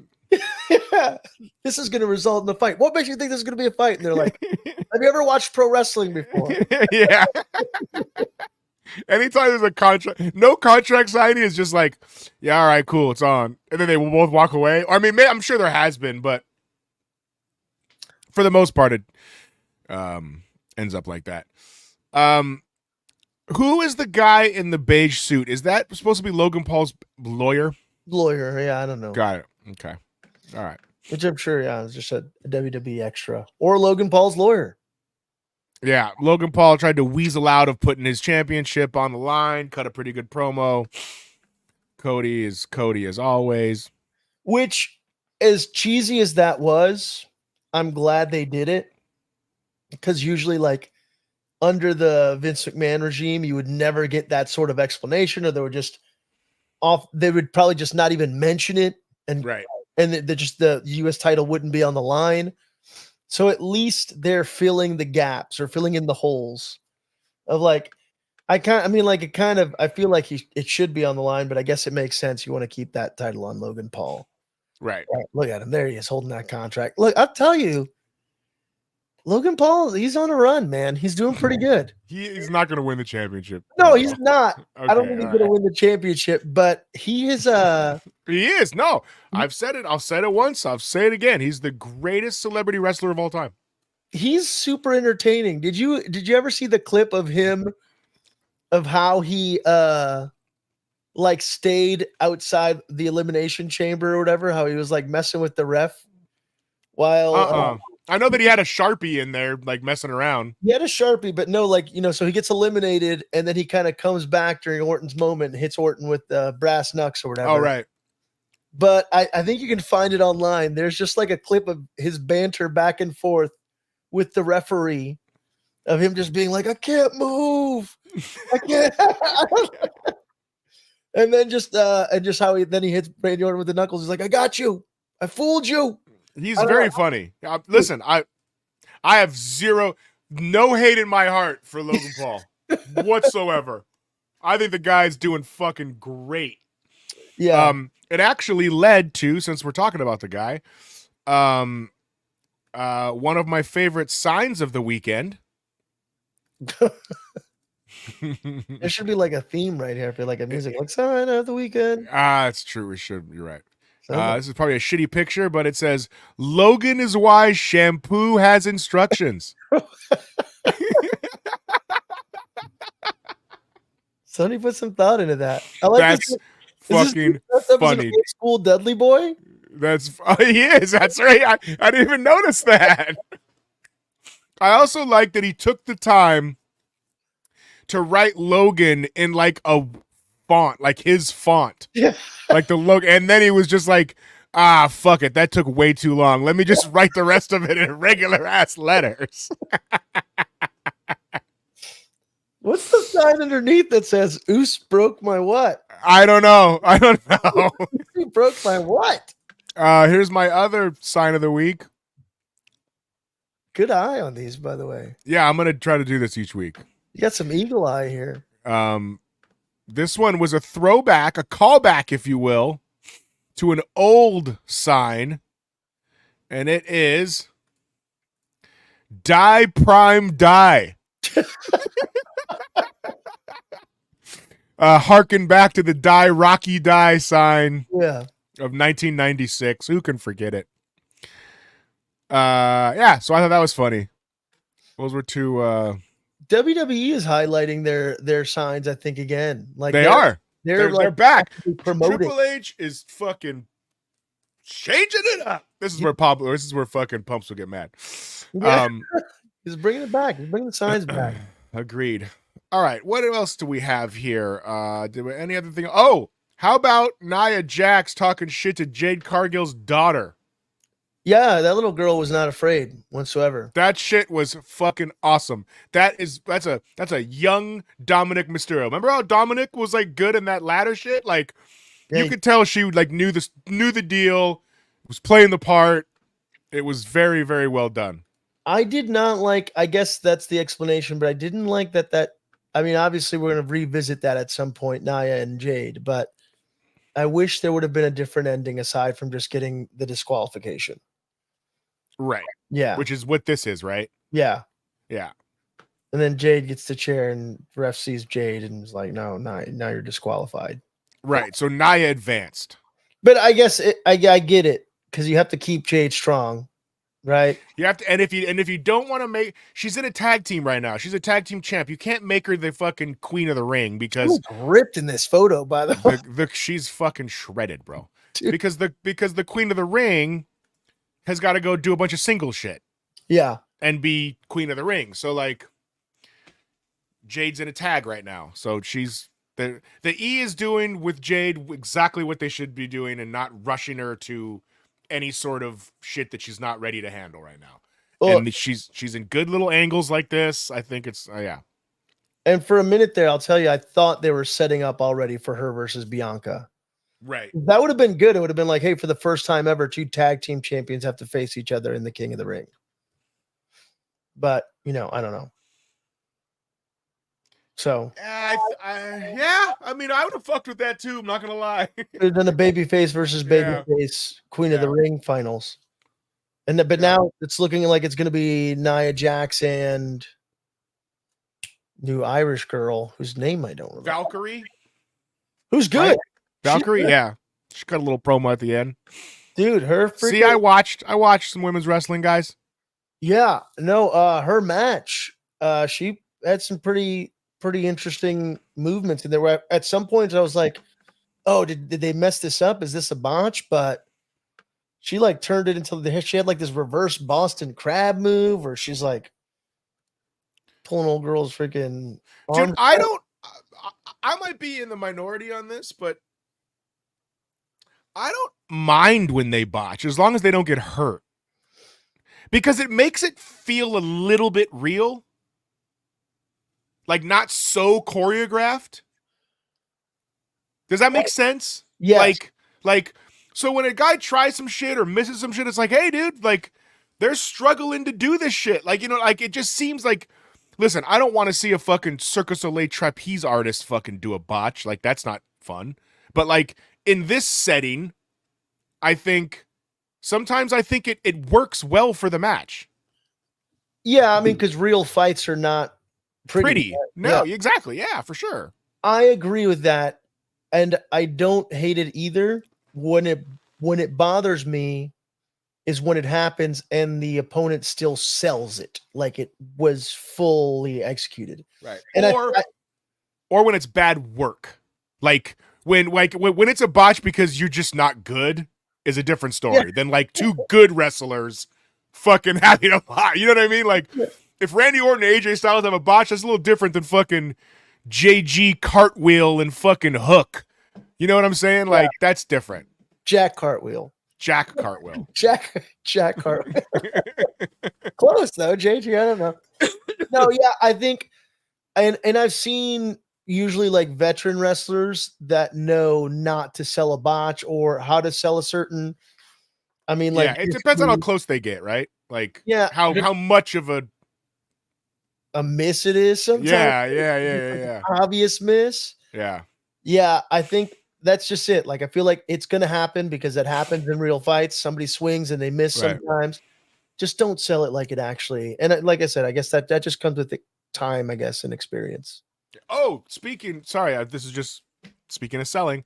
yeah, this is going to result in a fight. What makes you think this is going to be a fight? And they're like, have you ever watched pro wrestling before? Yeah. Anytime there's a contract, no contract signing is just like, yeah, all right, cool, it's on. And then they will both walk away. Or I mean, I'm sure there has been, but for the most part, it ends up like that. Who is the guy in the beige suit? Is that supposed to be Logan Paul's lawyer? Lawyer, yeah, I don't know. Got it. Okay. All right. Which I'm sure, yeah, it's just a WWE extra. Or Logan Paul's lawyer. Yeah, Logan Paul tried to weasel out of putting his championship on the line, cut a pretty good promo. Cody is Cody as always. Which, as cheesy as that was, I'm glad they did it. Because usually, like, under the Vince McMahon regime, you would never get that sort of explanation, or they would probably just not even mention it. And Right. And the US title wouldn't be on the line. So at least they're filling the gaps or filling in the holes of like, I feel like it should be on the line, but I guess it makes sense. You want to keep that title on Logan Paul. Right. Look at him. There he is holding that contract. Look, I'll tell you, Logan Paul, he's on a run, man. He's doing pretty good. He's not going to win the championship. No, he's not. Okay, I don't think he's going to win the championship, but he is He is. No, I've said it. I've said it once. I'll say it again. He's the greatest celebrity wrestler of all time. He's super entertaining. Did you ever see the clip of him of how he like stayed outside the elimination chamber or whatever, how he was like messing with the ref while I know that he had a Sharpie in there, like messing around. he had a Sharpie, but no, like, so he gets eliminated and then he kind of comes back during Orton's moment and hits Orton with the brass knucks or whatever. All right. But I think you can find it online. There's just like a clip of his banter back and forth with the referee of him just being like, I can't move. I can't. And then just how he hits Randy Orton with the knuckles. He's like, I got you. I fooled you. He's very funny. Listen, I have no hate in my heart for Logan Paul whatsoever. I think the guy's doing fucking great. Yeah. It actually led to, since we're talking about the guy, one of my favorite signs of the weekend There should be like a theme right here for like a music, like sign of the weekend. That's true. We should. You're right. Sounds This is probably a shitty picture, but it says Logan is why shampoo has instructions. Somebody put some thought into that. I like That's this. fucking funny. Old school Dudley boy. That's he is. That's right. I didn't even notice that. I also like that he took the time to write Logan in like a font, like his font, Yeah. like the logo, and then he was just like, fuck it, that took way too long. Let me just write the rest of it in regular ass letters. What's the sign underneath that says "Oos broke my what"? I don't know. Who broke my what? Here's my other sign of the week. Good eye on these, by the way. Yeah, I'm gonna try to do this each week. You got some eagle eye here. This one was a throwback, a callback, if you will, to an old sign, and it is Die Prime Die. Harken back to the Die Rocky Die sign Yeah. of 1996. Who can forget it? Yeah, so I thought that was funny. Those were two WWE is highlighting their signs, I think, again. Like they are. They're They're back. promoting. Triple H is fucking changing it up. This is where fucking Pumps will get mad. Yeah. He's bringing it back. He's bringing the signs back. Agreed. All right, what else do we have here? Any other thing? Oh, how about Nia Jax talking shit to Jade Cargill's daughter? Yeah, that little girl was not afraid whatsoever. That shit was fucking awesome. That's a young Dominic Mysterio. Remember how Dominic was like good in that ladder shit? Like Yeah, you could tell she like knew the deal, was playing the part. It was very, very well done. I did not like, I guess that's the explanation, but I didn't like that. I mean, obviously we're going to revisit that at some point, Nia and Jade, but I wish there would have been a different ending aside from just getting the disqualification. Right. Yeah. Which is what this is, right? Yeah. Yeah. And then Jade gets the chair and ref sees Jade and is like, no, now you're disqualified. Right. So Nia advanced. But I guess I get it because you have to keep Jade strong, right? You have to, and if you don't want to make, she's in a tag team right now. She's a tag team champ. You can't make her the fucking queen of the ring because Ooh, ripped in this photo, by the way. she's fucking shredded, bro. Dude. Because the queen of the ring has got to go do a bunch of single shit. Yeah. And be queen of the ring. So like Jade's in a tag right now. So she's the E is doing with Jade exactly what they should be doing and not rushing her to any sort of shit that she's not ready to handle right now. Well, and she's in good little angles like this. I think it's yeah. And for a minute there, I'll tell you, I thought they were setting up already for her versus Bianca. Right. That would have been good. It would have been like, hey, for the first time ever, two tag team champions have to face each other in the King of the Ring. But, I don't know. So. Yeah, I mean, I would have fucked with that too. I'm not going to lie. Then the babyface versus babyface Queen of the Ring finals. But now it's looking like it's going to be Nia Jax and new Irish girl whose name I don't remember. Valkyrie? Who's good? Valkyrie, yeah. She got a little promo at the end. Dude, her freaking... See, I watched some women's wrestling, guys. Yeah, no, her match, she had some pretty interesting movements, and there were at some points I was like, "Oh, did they mess this up? Is this a botch?" But she like turned it into she had like this reverse Boston Crab move, where she's like pulling old girl's freaking. Dude, I might be in the minority on this, but I don't mind when they botch as long as they don't get hurt. Because it makes it feel a little bit real. Like not so choreographed. Does that make sense? Yeah. Like so when a guy tries some shit or misses some shit, it's like, hey dude, like they're struggling to do this shit. Like, like it just seems like, listen, I don't want to see a fucking Cirque du Soleil trapeze artist fucking do a botch. Like that's not fun. But like in this setting, sometimes I think it works well for the match. Yeah, I mean, because real fights are not pretty. right? No, Yeah. exactly. Yeah, for sure. I agree with that, and I don't hate it either. When it bothers me is when it happens and the opponent still sells it like it was fully executed. Right. And Or when it's bad work. Like when it's a botch because you're just not good is a different story than like two good wrestlers fucking having a botch. You know what I mean? Like if Randy Orton and AJ Styles have a botch, that's a little different than fucking JG Cartwheel and fucking Hook. You know what I'm saying? Like that's different. Jack Cartwheel. Jack Cartwheel. Jack Cartwheel. Close though, JG. I don't know. No, yeah, I think and I've seen usually like veteran wrestlers that know not to sell a botch or how to sell a certain. I mean, like it depends on how close they get, right? Like how much of a miss it is sometimes. Yeah. Obvious miss. Yeah. Yeah, I think that's just it. Like I feel like it's gonna happen because that happens in real fights. Somebody swings and they miss Right. sometimes. Just don't sell it like it actually. And like I said, I guess that just comes with the time, I guess, and experience. Oh, this is just speaking of selling.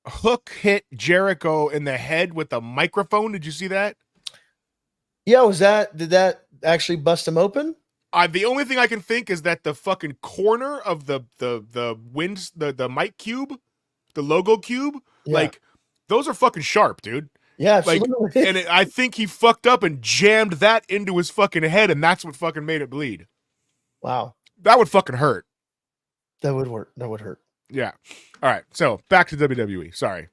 Hook hit Jericho in the head with a microphone. Did you see that? Yeah, did that actually bust him open? The only thing I can think is that the fucking corner of the mic cube, the logo cube, like those are fucking sharp, dude. Yeah, like, absolutely. and I think he fucked up and jammed that into his fucking head, and that's what fucking made it bleed. Wow. That would fucking hurt. That would work. That would hurt. Yeah. All right. So back to WWE. Sorry.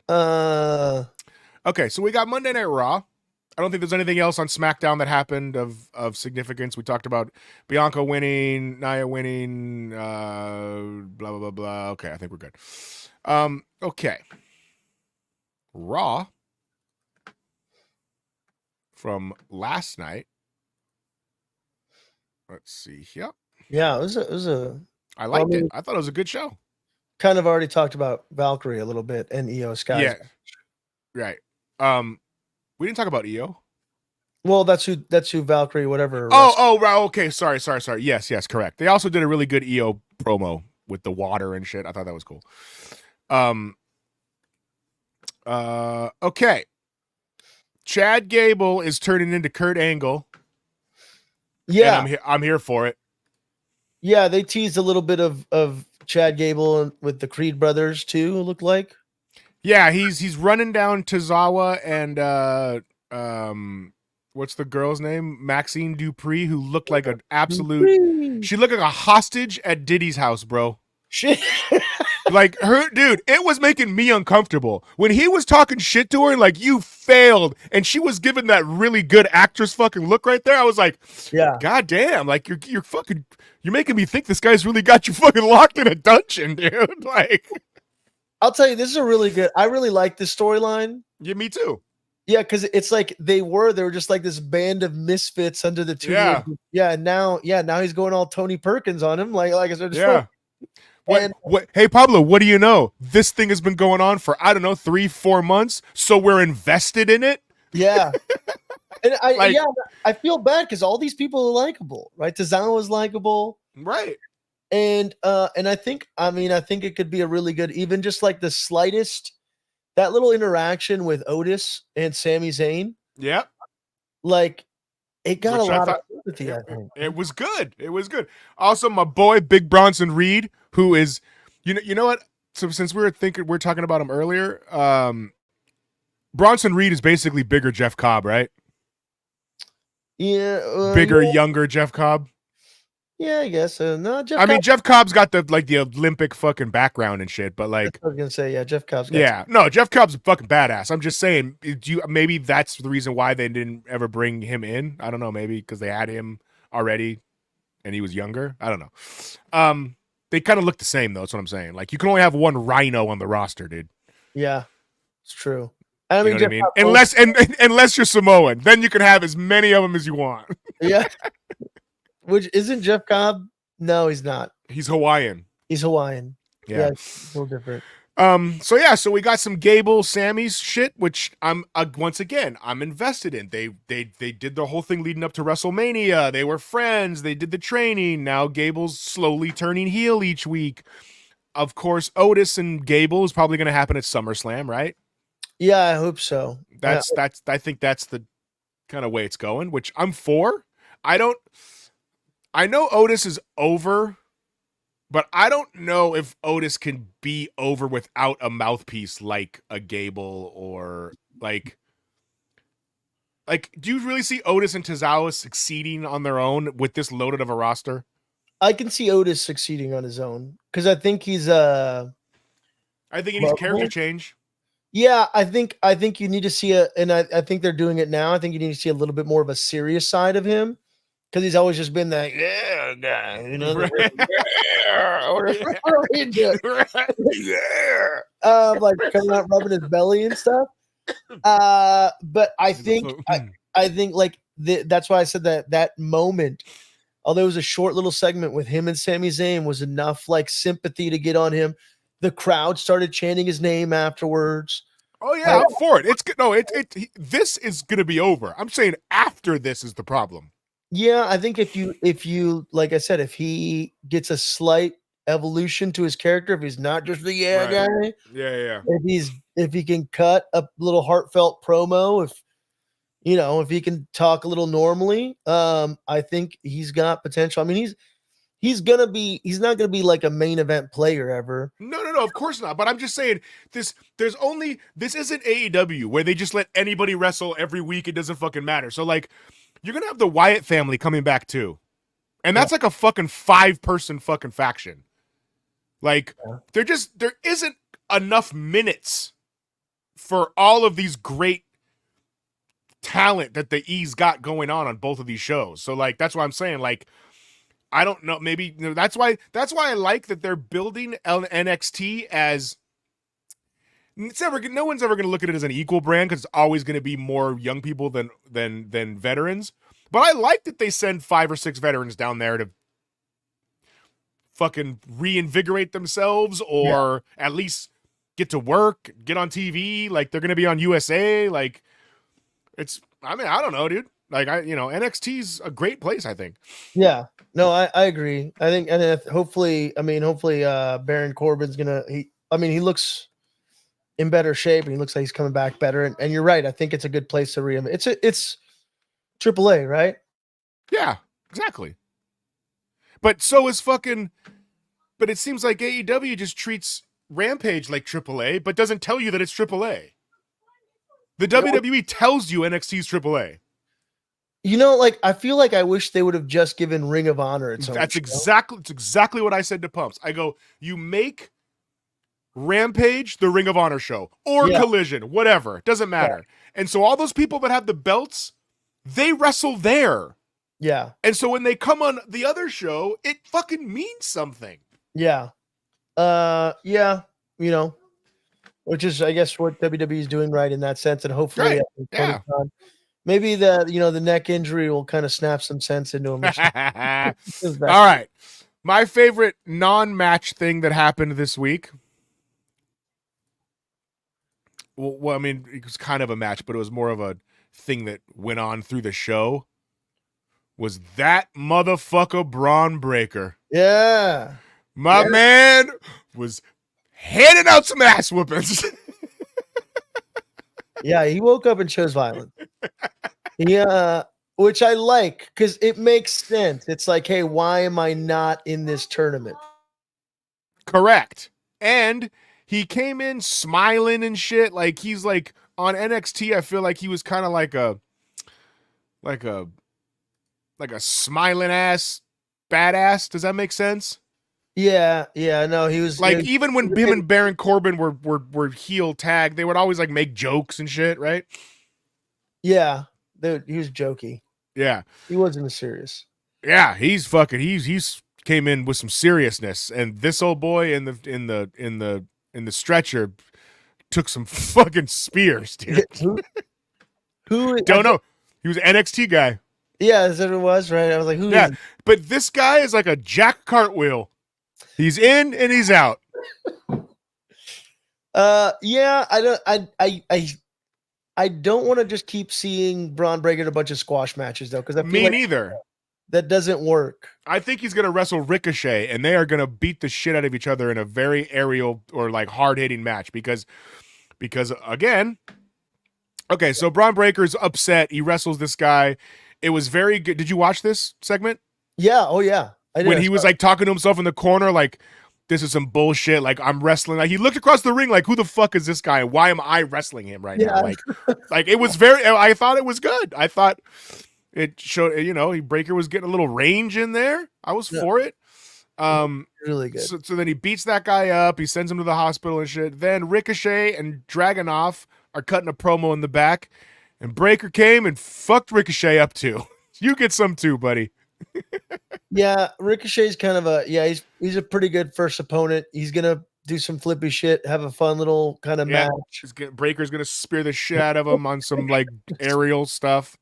Okay. So we got Monday Night Raw. I don't think there's anything else on SmackDown that happened of significance. We talked about Bianca winning, Nia winning, blah, blah, blah, blah. Okay. I think we're good. Okay. Raw from last night. Let's see. Yep. Yeah, it was a I liked it. I thought it was a good show. Kind of already talked about Valkyrie a little bit and Io Sky. Yeah. Right. We didn't talk about Io. Well, that's who Valkyrie, whatever. Oh, right. Okay. Sorry. Yes, correct. They also did a really good Io promo with the water and shit. I thought that was cool. Okay. Chad Gable is turning into Kurt Angle. Yeah. And I'm here for it. Yeah, they teased a little bit of Chad Gable with the Creed brothers too, it looked like. Yeah, he's running down Tozawa and what's the girl's name? Maxine Dupree, who looked like an absolute she looked like a hostage at Diddy's house, bro. Shit. Like her, dude, it was making me uncomfortable when he was talking shit to her, like you failed, and she was giving that really good actress fucking look right there. I was like, yeah, god damn, like you're fucking, you're making me think this guy's really got you fucking locked in a dungeon, dude. Like, I'll tell you, this is a really good. I really like this storyline. Yeah, me too. Yeah, because it's like they were just like this band of misfits under the two. Yeah. Now he's going all Tony Perkins on him. Like I said, yeah. What? Hey, Pablo, what do you know? This thing has been going on for, I don't know, 3-4 months. So we're invested in it. Yeah. And I feel bad because all these people are likable, right? Tozawa was likable. Right. And I think it could be a really good, even just like the slightest, that little interaction with Otis and Sami Zayn. Yeah. Like, it got a lot of sympathy, I think. It was good. It was good. Also, my boy, Big Bronson Reed, who is, you know what? So since we're talking about him earlier, Bronson Reed is basically bigger Jeff Cobb, right? Yeah. Bigger, younger Jeff Cobb. Yeah, I guess. No, Jeff. I mean, Jeff Cobb's got the Olympic fucking background and shit, but like, I was gonna say, yeah, Jeff Cobb's. No, Jeff Cobb's a fucking badass. I'm just saying, maybe that's the reason why they didn't ever bring him in. I don't know, maybe because they had him already, and he was younger. I don't know. They kind of look the same though. That's what I'm saying. Like, you can only have one Rhino on the roster, dude. Yeah, it's true. I mean, you know what I mean? Unless you're Samoan, then you can have as many of them as you want. Yeah. Which isn't Jeff Cobb? No, he's not. He's Hawaiian. He's Hawaiian. Yeah. It's a little different. So we got some Gable Sammy's shit, which I'm once again I'm invested in. They did the whole thing leading up to WrestleMania. They were friends. They did the training. Now Gable's slowly turning heel each week. Of course, Otis and Gable is probably going to happen at SummerSlam, right? Yeah, I hope so. I think that's the kind of way it's going, which I'm for. I know Otis is over, but I don't know if Otis can be over without a mouthpiece like a Gable or like do you really see Otis and Tozawa succeeding on their own with this loaded of a roster? I can see Otis succeeding on his own because I think he's I think he needs character change. Yeah, I think you need to see I think they're doing it now. I think you need to see a little bit more of a serious side of him because he's always just been that guy, you know. Right. Like coming out rubbing his belly and stuff. But I think like that's why I said that moment. Although it was a short little segment with him and Sami Zayn was enough like sympathy to get on him. The crowd started chanting his name afterwards. Oh yeah, I'm for it. It's good. No, this is gonna be over. I'm saying after this is the problem. Yeah, I think if you like I said, if he gets a slight evolution to his character, if he's not just the guy, yeah. If he can cut a little heartfelt promo, if he can talk a little normally, I think he's got potential. I mean, he's not gonna be like a main event player ever. No, of course not. But I'm just saying this isn't AEW where they just let anybody wrestle every week. It doesn't fucking matter. So like you're gonna have the Wyatt family coming back too. And that's like a fucking 5-person fucking faction. Like there isn't enough minutes for all of these great talent that the E's got going on both of these shows. So like that's why I'm saying like I don't know, maybe that's why I like that they're building NXT as no one's ever going to look at it as an equal brand because it's always going to be more young people than veterans. But I like that they send 5 or 6 veterans down there to fucking reinvigorate themselves or at least get to work, get on TV. Like they're going to be on USA. Like I don't know, dude. Like NXT's a great place, I think. Yeah, no, I agree. I think, and hopefully Baron Corbin's he looks in better shape and he looks like he's coming back better. And you're right. I think it's a good place to it's AAA, right? Yeah, exactly. But so is but it seems like AEW just treats Rampage like AAA, but doesn't tell you that it's AAA. The WWE tells you NXT's AAA. Like I feel like I wish they would have just given Ring of Honor its own. It's exactly what I said to Pumps. I go, you make Rampage the Ring of Honor show or Collision, whatever, it doesn't matter. Yeah. And so all those people that have the belts, they wrestle there. Yeah. And so when they come on the other show, it fucking means something. Yeah. Which is I guess what WWE is doing right in that sense, and hopefully maybe the neck injury will kind of snap some sense into him. All right. My favorite non-match thing that happened this week. Well, I mean, it was kind of a match, but it was more of a thing that went on through the show. Was that motherfucker Braun Breaker. Yeah. My man was handing out some ass whoopings. Yeah, he woke up and chose violence. Yeah, which I like because it makes sense. It's like, hey, why am I not in this tournament? Correct. And he came in smiling and shit. Like he's like on NXT. I feel like he was kind of like a smiling ass badass. Does that make sense? Yeah. No, he was like even when him and Baron Corbin were heel tag, they would always like make jokes and shit, right? Yeah. Dude, he was jokey. Yeah. He wasn't serious. Yeah, he's came in with some seriousness, and this old boy in the stretcher took some fucking spears, dude. Who don't know. He was an NXT guy. Yeah, that's what it was, right? I was like, who is but this guy is like a Jack Cartwheel. He's in and he's out. Yeah, I don't want to just keep seeing Braun Breaker in a bunch of squash matches though, because I feel Me like neither. that doesn't work. I think he's gonna wrestle Ricochet, and they are gonna beat the shit out of each other in a very aerial or like hard hitting match because again, okay, so Braun Breaker's upset. He wrestles this guy. It was very good. Did you watch this segment? Yeah. Oh yeah. I did. When he was like talking to himself in the corner, like, this is some bullshit. Like, I'm wrestling. Like, he looked across the ring, like, who the fuck is this guy? Why am I wrestling him right now? Like it was very. I thought it was good. I thought it showed. You know, Breaker was getting a little range in there. I was for it. Really good. So then he beats that guy up. He sends him to the hospital and shit. Then Ricochet and Dragunov are cutting a promo in the back, and Breaker came and fucked Ricochet up too. You get some too, buddy. Yeah, Ricochet's kind of he's a pretty good first opponent. He's gonna do some flippy shit, have a fun little kind of match. Breaker's gonna spear the shit out of him on some like aerial stuff.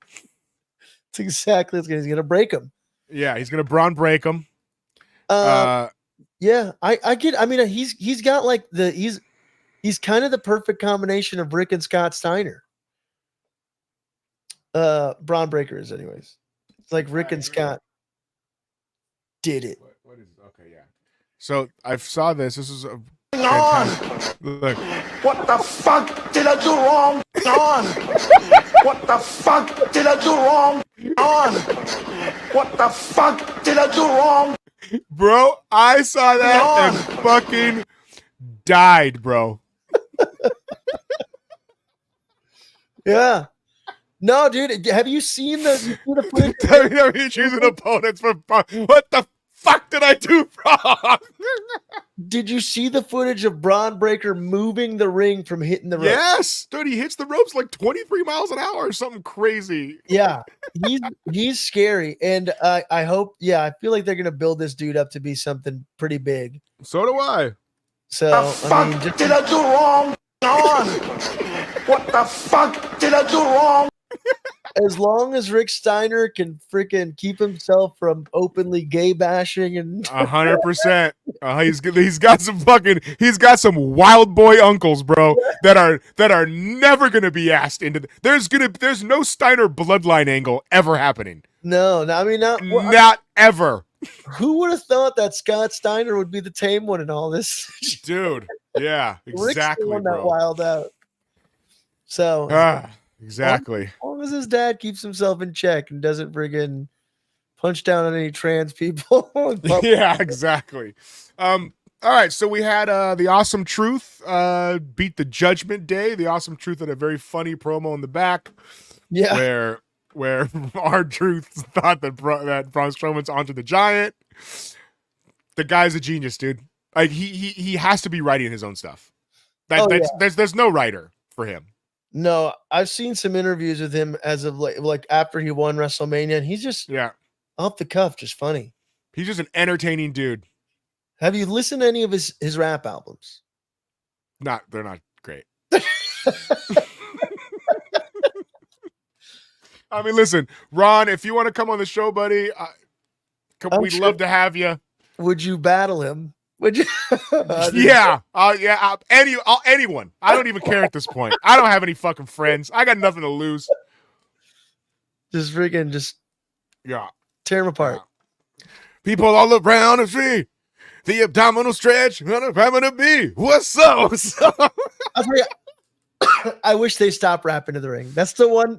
It's exactly he's gonna break him. Yeah, he's gonna Braun break him. Yeah, I get. I mean, he's got like he's kind of the perfect combination of Rick and Scott Steiner. Braun Breaker is, anyways. It's like Rick and Scott did it. What is okay? Yeah. So I saw this. This is a fantastic. Look. What the fuck did I do wrong? On. What the fuck did I do wrong? On. What the fuck did I do wrong? Bro, I saw that and fucking died, bro. Yeah. No, dude. Have you seen the footage? WWE choosing opponents for what the fuck did I do wrong? Did you see the footage of Braun Breaker moving the ring from hitting the ropes? Yes, dude. He hits the ropes like 23 miles an hour or something crazy. Yeah, he's scary, and I hope. Yeah, I feel like they're gonna build this dude up to be something pretty big. So do I. So The fuck did I do wrong? On. What the fuck did I do wrong? as long as Rick Steiner can freaking keep himself from openly gay bashing and 100%. He's got some wild boy uncles, bro, that are never gonna be asked into. There's no Steiner bloodline angle ever happening. no, I mean Not ever, who would have thought that Scott Steiner would be the tame one in all this? dude. Yeah, Rick's the exactly, one that bro. wild out. So Exactly. as long as his dad keeps himself in check and doesn't friggin' punch down on any trans people. Yeah, exactly. All right, so we had the Awesome Truth beat the Judgment Day. The Awesome Truth had a very funny promo in the back, Yeah. where our Truth thought that Braun Strowman's Andre the Giant. The guy's a genius, dude. Like he has to be writing his own stuff. There's no writer for him. No, I've seen some interviews with him as of like after he won WrestleMania, and he's just off the cuff, just funny. He's just an entertaining dude. Have you listened to any of his rap albums? They're not great. I mean, listen, Ron, if you want to come on the show, buddy, we'd love to have you. Would you battle him? Would you? Anyone. I don't even care at this point. I don't have any fucking friends. I got nothing to lose. Just freaking tear him apart. People all around me. The abdominal stretch. I'm gonna be. What's up? I'll tell you, I wish they stopped rapping to the ring. That's the one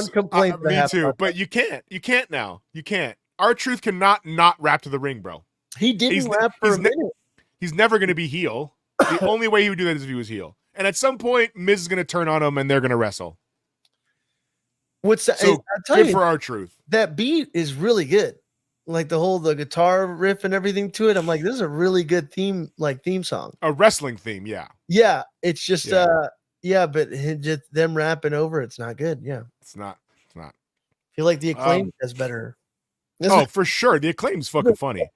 complaint. Me too. But you can't. You can't now. You can't. Our Truth cannot not rap to the ring, bro. He didn't rap for a minute. He's never going to be heel. The only way he would do that is if he was heel. And at some point, Miz is going to turn on him and they're going to wrestle. What's that? So good for our Truth. That beat is really good. Like the guitar riff and everything to it. I'm like, this is a really good theme song. A wrestling theme, yeah. Yeah. It's just but just them rapping over it's not good. Yeah. It's not. I feel like the Acclaim does better. For sure. The Acclaim's fucking funny.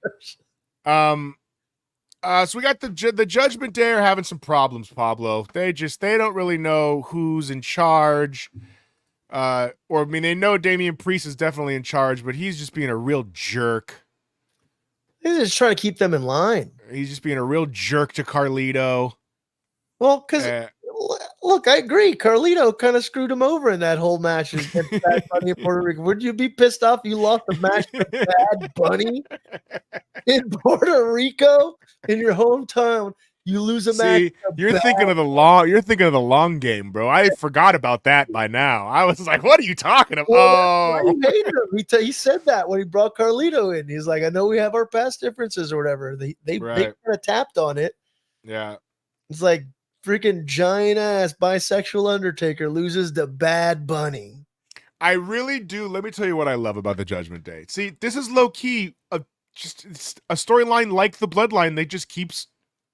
So we got the Judgment Day are having some problems, Pablo. They don't really know who's in charge. They know Damian Priest is definitely in charge, but he's just being a real jerk. He's just trying to keep them in line. He's just being a real jerk to Carlito. Well, because Uh, look, I agree. Carlito kind of screwed him over in that whole match against Bad Bunny in Puerto Rico. Would you be pissed off if you lost a match to Bad Bunny in Puerto Rico in your hometown? You lose a match. See, you're thinking of the long game, bro. I forgot about that by now. I was like, what are you talking about? Well, that's why Oh, you hated him. He said that when he brought Carlito in. He's like, I know we have our past differences or whatever. They right. kind of tapped on it. Yeah. It's like freaking giant ass bisexual Undertaker loses to Bad Bunny. I really do. Let me tell you what I love about the Judgment Day. See, this is low key just a storyline like the Bloodline. They just keeps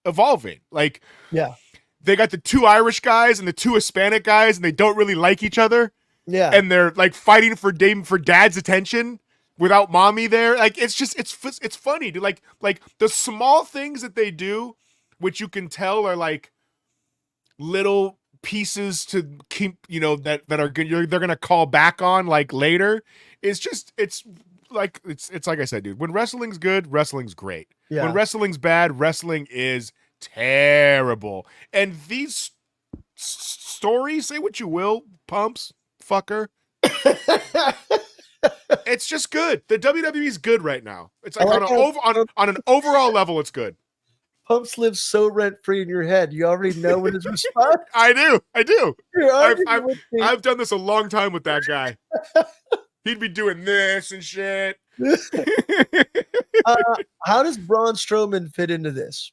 evolving. Like, Yeah. they got the 2 Irish guys and the 2 Hispanic guys, and they don't really like each other. Yeah. And they're like fighting for dad's attention without mommy there. Like, it's just it's funny, dude. Like the small things that they do, which you can tell are like little pieces to keep, that are good. They're gonna call back on like later. It's like I said, dude. When wrestling's good, wrestling's great. Yeah. When wrestling's bad, wrestling is terrible. And these stories, say what you will, pumps, fucker. It's just good. The WWE's good right now. It's like on an overall level, it's good. Pumps lives so rent free in your head. You already know what his response. I do. You're arguing with me. I've done this a long time with that guy. He'd be doing this and shit. How does Braun Strowman fit into this?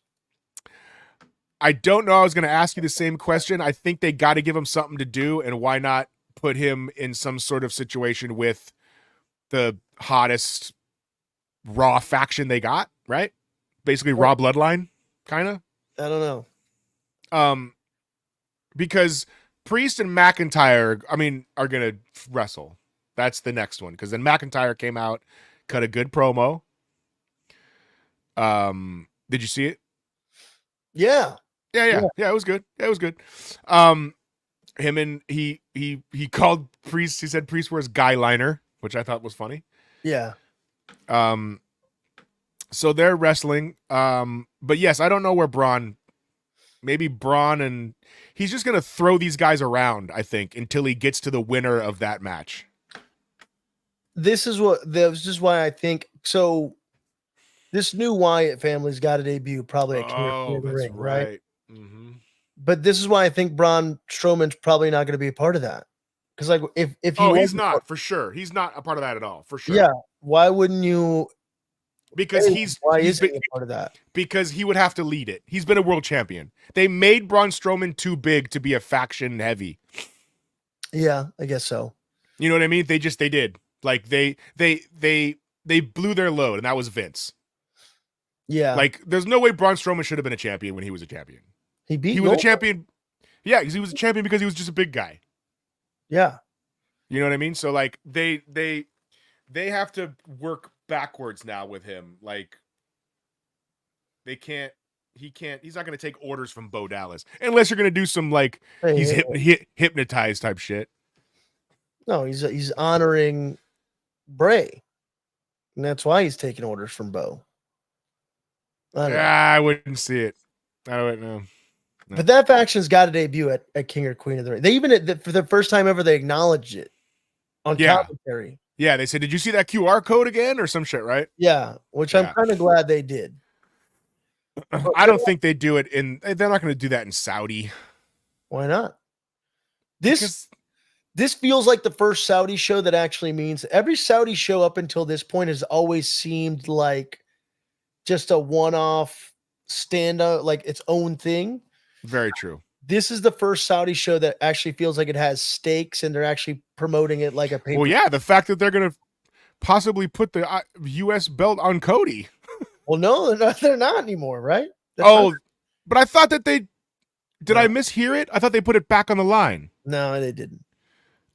I don't know. I was going to ask you the same question. I think they got to give him something to do, and why not put him in some sort of situation with the hottest Raw faction they got, right? Basically, Raw Bloodline, kind of. I don't know. Because Priest and McIntyre, are going to wrestle. That's the next one. Because then McIntyre came out, cut a good promo. Did you see it? Yeah. Yeah, it was good. Him and he called Priest. He said Priest wears guy liner, which I thought was funny. Yeah. So they're wrestling. But yes, I don't know where maybe Braun, and he's just gonna throw these guys around, I think, until he gets to the winner of that match. This is why I think so. This new Wyatt family's got to debut probably at King of the Ring, right? Mm-hmm. But this is why I think Braun Strowman's probably not going to be a part of that. Because like if he's not for sure. He's not a part of that at all, for sure. Yeah. Why wouldn't you? Because why isn't he a part of that? Because he would have to lead it. He's been a world champion. They made Braun Strowman too big to be a faction heavy. Yeah, I guess so. You know what I mean? They did. Like they blew their load, and that was Vince. Yeah. Like there's no way Braun Strowman should have been a champion when he was a champion. He was a champion. Yeah, because he was a champion because he was just a big guy. Yeah. You know what I mean? So like they have to work backwards now with him. Like he's not going to take orders from Bo Dallas unless you're going to do some like hypnotized type shit. No, he's honoring Bray. And that's why he's taking orders from Bo. I wouldn't see it. I wouldn't know. No. But that faction's got to debut at King or Queen of the Ring. They even for the first time ever they acknowledged it on commentary. Yeah, they said, "Did you see that QR code again?" or some shit, right? Yeah, which I'm kind of glad they did. I don't think they do it in. They're not going to do that in Saudi. Why not? This feels like the first Saudi show that actually means every Saudi show up until this point has always seemed like just a one-off stand-up, like its own thing. Very true. This is the first Saudi show that actually feels like it has stakes and they're actually promoting it like a paper. Well, yeah, the fact that they're going to possibly put the U.S. belt on Cody. Well, no, they're not anymore, right? But I thought that they did. I mishear it? I thought they put it back on the line. No, they didn't.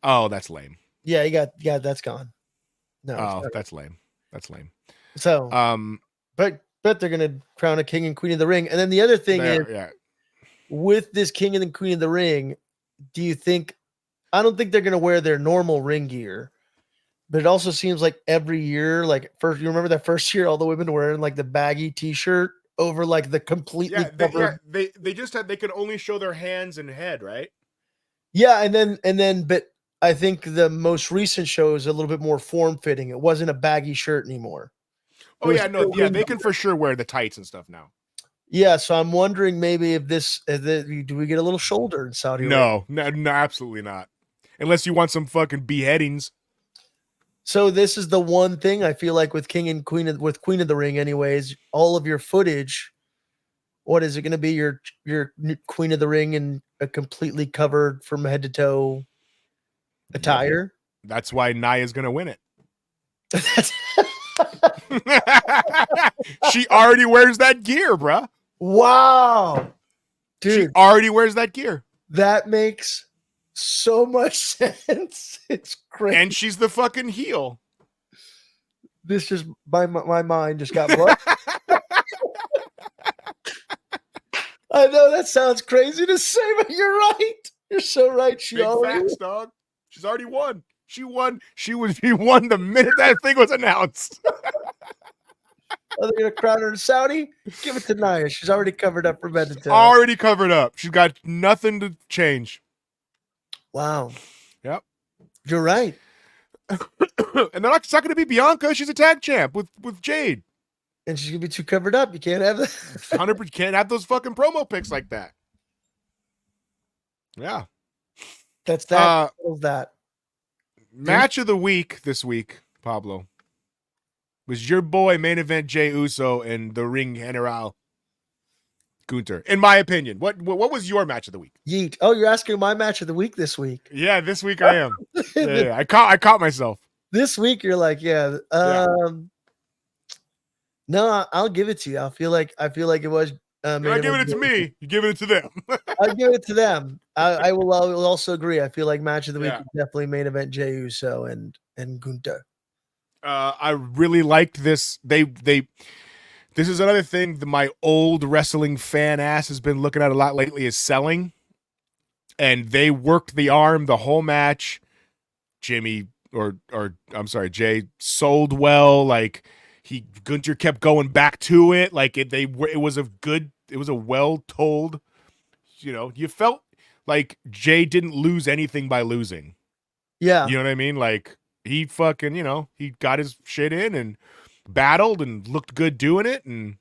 Oh, that's lame. Yeah, that's gone. No, that's lame. That's lame. So, but they're gonna crown a king and queen of the ring, and then the other thing is, with this king and queen of the ring, do you think? I don't think they're gonna wear their normal ring gear, but it also seems like every year, like you remember that first year, all the women were wearing like the baggy T-shirt over like the completely Yeah, covered. they just had they could only show their hands and head, right? Yeah, and then, but I think the most recent show is a little bit more form fitting. It wasn't a baggy shirt anymore. Oh It was yeah, no, still yeah, they windy. can for sure wear the tights and stuff now. Yeah, so I'm wondering maybe if do we get a little shoulder in Saudi Arabia? No, absolutely not. Unless you want some fucking beheadings. So this is the one thing I feel like with King and Queen with Queen of the Ring, anyways. All of your footage, what is it going to be? Your Queen of the Ring in a completely covered from head to toe attire. That's why Naya's gonna win it. She already wears that gear, bruh. Wow, She dude, already wears that gear. that makes so much sense. It's crazy. And she's the fucking heel. This just my mind just got blown. I know that sounds crazy to say, but you're right. You're so right. She Big already facts, dog. She's already won. She won the minute that thing was announced. Are they gonna crown her in Saudi? Give it to Nia. She's already covered up from head to toe. Already covered up. She's got nothing to change. Wow. Yep. You're right. And it's not going to be Bianca. She's a tag champ with Jade. And she's gonna be too covered up. You can't have that. 100% can't have those fucking promo pics like that. Yeah. That's that. That. Match of the week this week, Pablo, was your boy main event Jey Uso and the Ring General Gunther. In my opinion, what was your match of the week? Yeet. Oh, you're asking my match of the week this week. Yeah, this week I am. Yeah. I caught myself. This week you're like, yeah. No, I'll give it to you. I feel like it was. You're not giving it to me. You're giving it to them. I'll give it to them. I will also agree. I feel like match of the week Yeah. is definitely main event Jey Uso and Gunther. I really liked this. This is another thing that my old wrestling fan ass has been looking at a lot lately is selling. And they worked the arm the whole match. Jay sold well. Like Gunther kept going back to it. Like it was a well told, you felt like Jay didn't lose anything by losing. Yeah. You know what I mean? Like he fucking, he got his shit in and battled and looked good doing it. And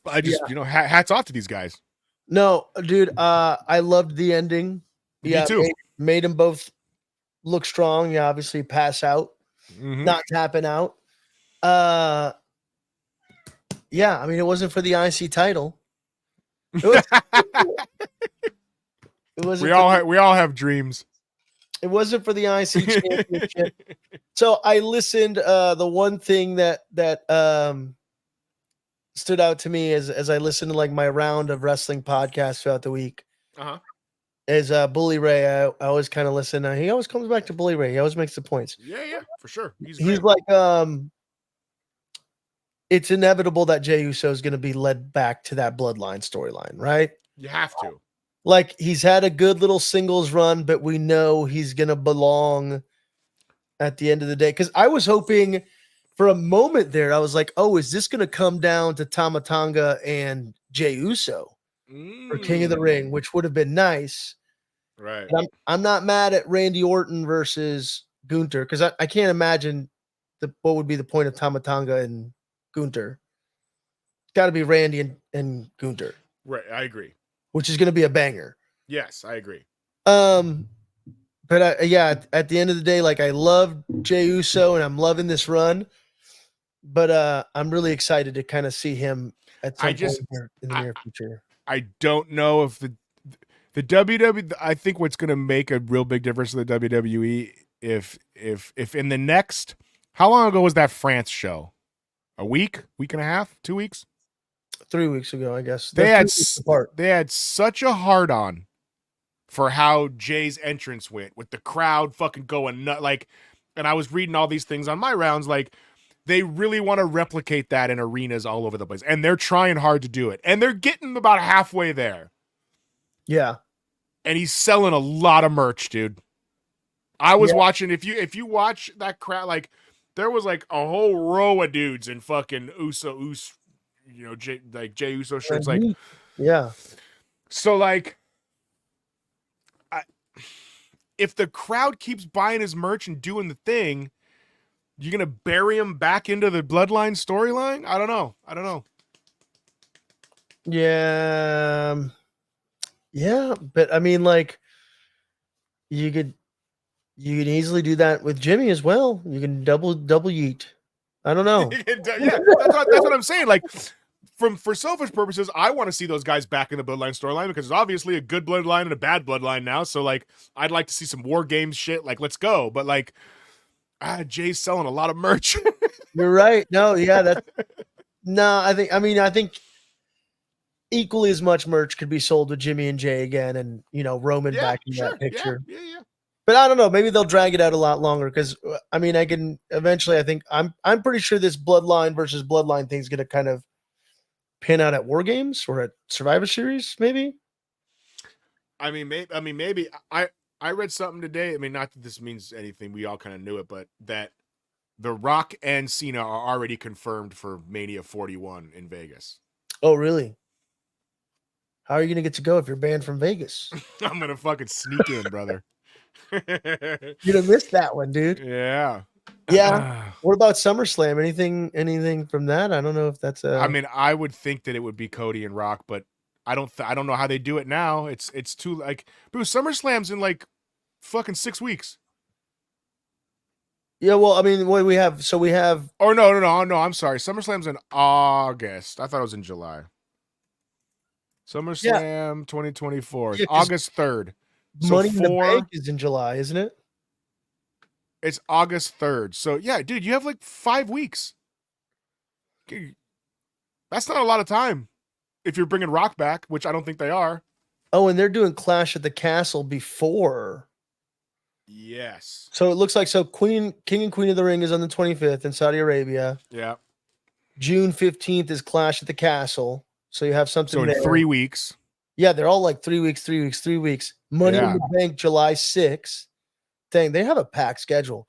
I just, hats off to these guys. No, dude, I loved the ending. Me too. Made them both look strong. Yeah, obviously pass out, not tapping out. Yeah, I mean, it wasn't for the IC title. It wasn't. We all have dreams. It wasn't for the IC championship. So I listened. The one thing that stood out to me as I listened to like my round of wrestling podcasts throughout the week. Is Bully Ray. I always kind of listen. He always comes back to Bully Ray. He always makes the points. Yeah, for sure. He's like, it's inevitable that Jey Uso is going to be led back to that bloodline storyline, right? You have to. Like he's had a good little singles run, but we know he's going to belong at the end of the day. Because I was hoping for a moment there, I was like, oh, is this going to come down to Tama Tonga and Jey Uso for King of the Ring, which would have been nice. Right. I'm not mad at Randy Orton versus Gunther because I can't imagine what would be the point of Tama Tonga and Gunther. It's got to be Randy and Gunther. Right, I agree. Which is going to be a banger. Yes, I agree. But at the end of the day, like I love Jey Uso and I'm loving this run, but I'm really excited to kind of see him at some point in the near future. I don't know if the WWE. I think what's going to make a real big difference to the WWE if in the next. How long ago was that France show? A week and a half, 2 weeks, 3 weeks ago, I guess. They had such a hard on for how Jay's entrance went with the crowd fucking going nut. Like, and I was reading all these things on my rounds. Like, they really want to replicate that in arenas all over the place, and they're trying hard to do it, and they're getting about halfway there. Yeah, and he's selling a lot of merch, dude. I was watching. If you watch that crowd, like there was like a whole row of dudes in fucking Jey Uso shirts. Like, yeah. so like, if the crowd keeps buying his merch and doing the thing, you're gonna bury him back into the Bloodline storyline? I don't know. Yeah. Yeah, but I mean, like, you could easily do that with Jimmy as well. You can double yeet. I don't know. Yeah, that's what I'm saying. Like, for selfish purposes, I want to see those guys back in the Bloodline storyline because there's obviously a good Bloodline and a bad Bloodline now. So like, I'd like to see some War Games shit. Like, let's go. But like, Jay's selling a lot of merch. You're right. No, yeah, I think equally as much merch could be sold with Jimmy and Jay again, and Roman back in that picture. Yeah. But I don't know. Maybe they'll drag it out a lot longer because I can eventually. I think I'm pretty sure this Bloodline versus Bloodline thing is going to kind of pin out at War Games or at Survivor Series, maybe. Maybe. I read something today. I mean, not that this means anything. We all kind of knew it, but that The Rock and Cena are already confirmed for Mania 41 in Vegas. Oh, really? How are you going to get to go if you're banned from Vegas? I'm going to fucking sneak in, brother. You'd have missed that one, dude. Yeah. Yeah. What about SummerSlam? Anything from that? I don't know if that's I would think that it would be Cody and Rock, but I don't know how they do it now. It's too like, bro, SummerSlam's in like fucking 6 weeks. Yeah, well, I mean, what we have. So we have. Oh no! I'm sorry. SummerSlam's in August. I thought it was in July. SummerSlam 2024, August 3rd. Money in the Bank is in July, isn't it? It's August 3rd. So yeah, dude, you have like 5 weeks. That's not a lot of time if you're bringing Rock back, which I don't think they are. Oh, and they're doing Clash at the Castle before. Yes. So it looks like King and Queen of the Ring is on the 25th in Saudi Arabia. Yeah. June 15th is Clash at the Castle. So you have something in there. 3 weeks. Yeah, they're all like 3 weeks. Money in the Bank, July 6th. Dang, they have a packed schedule.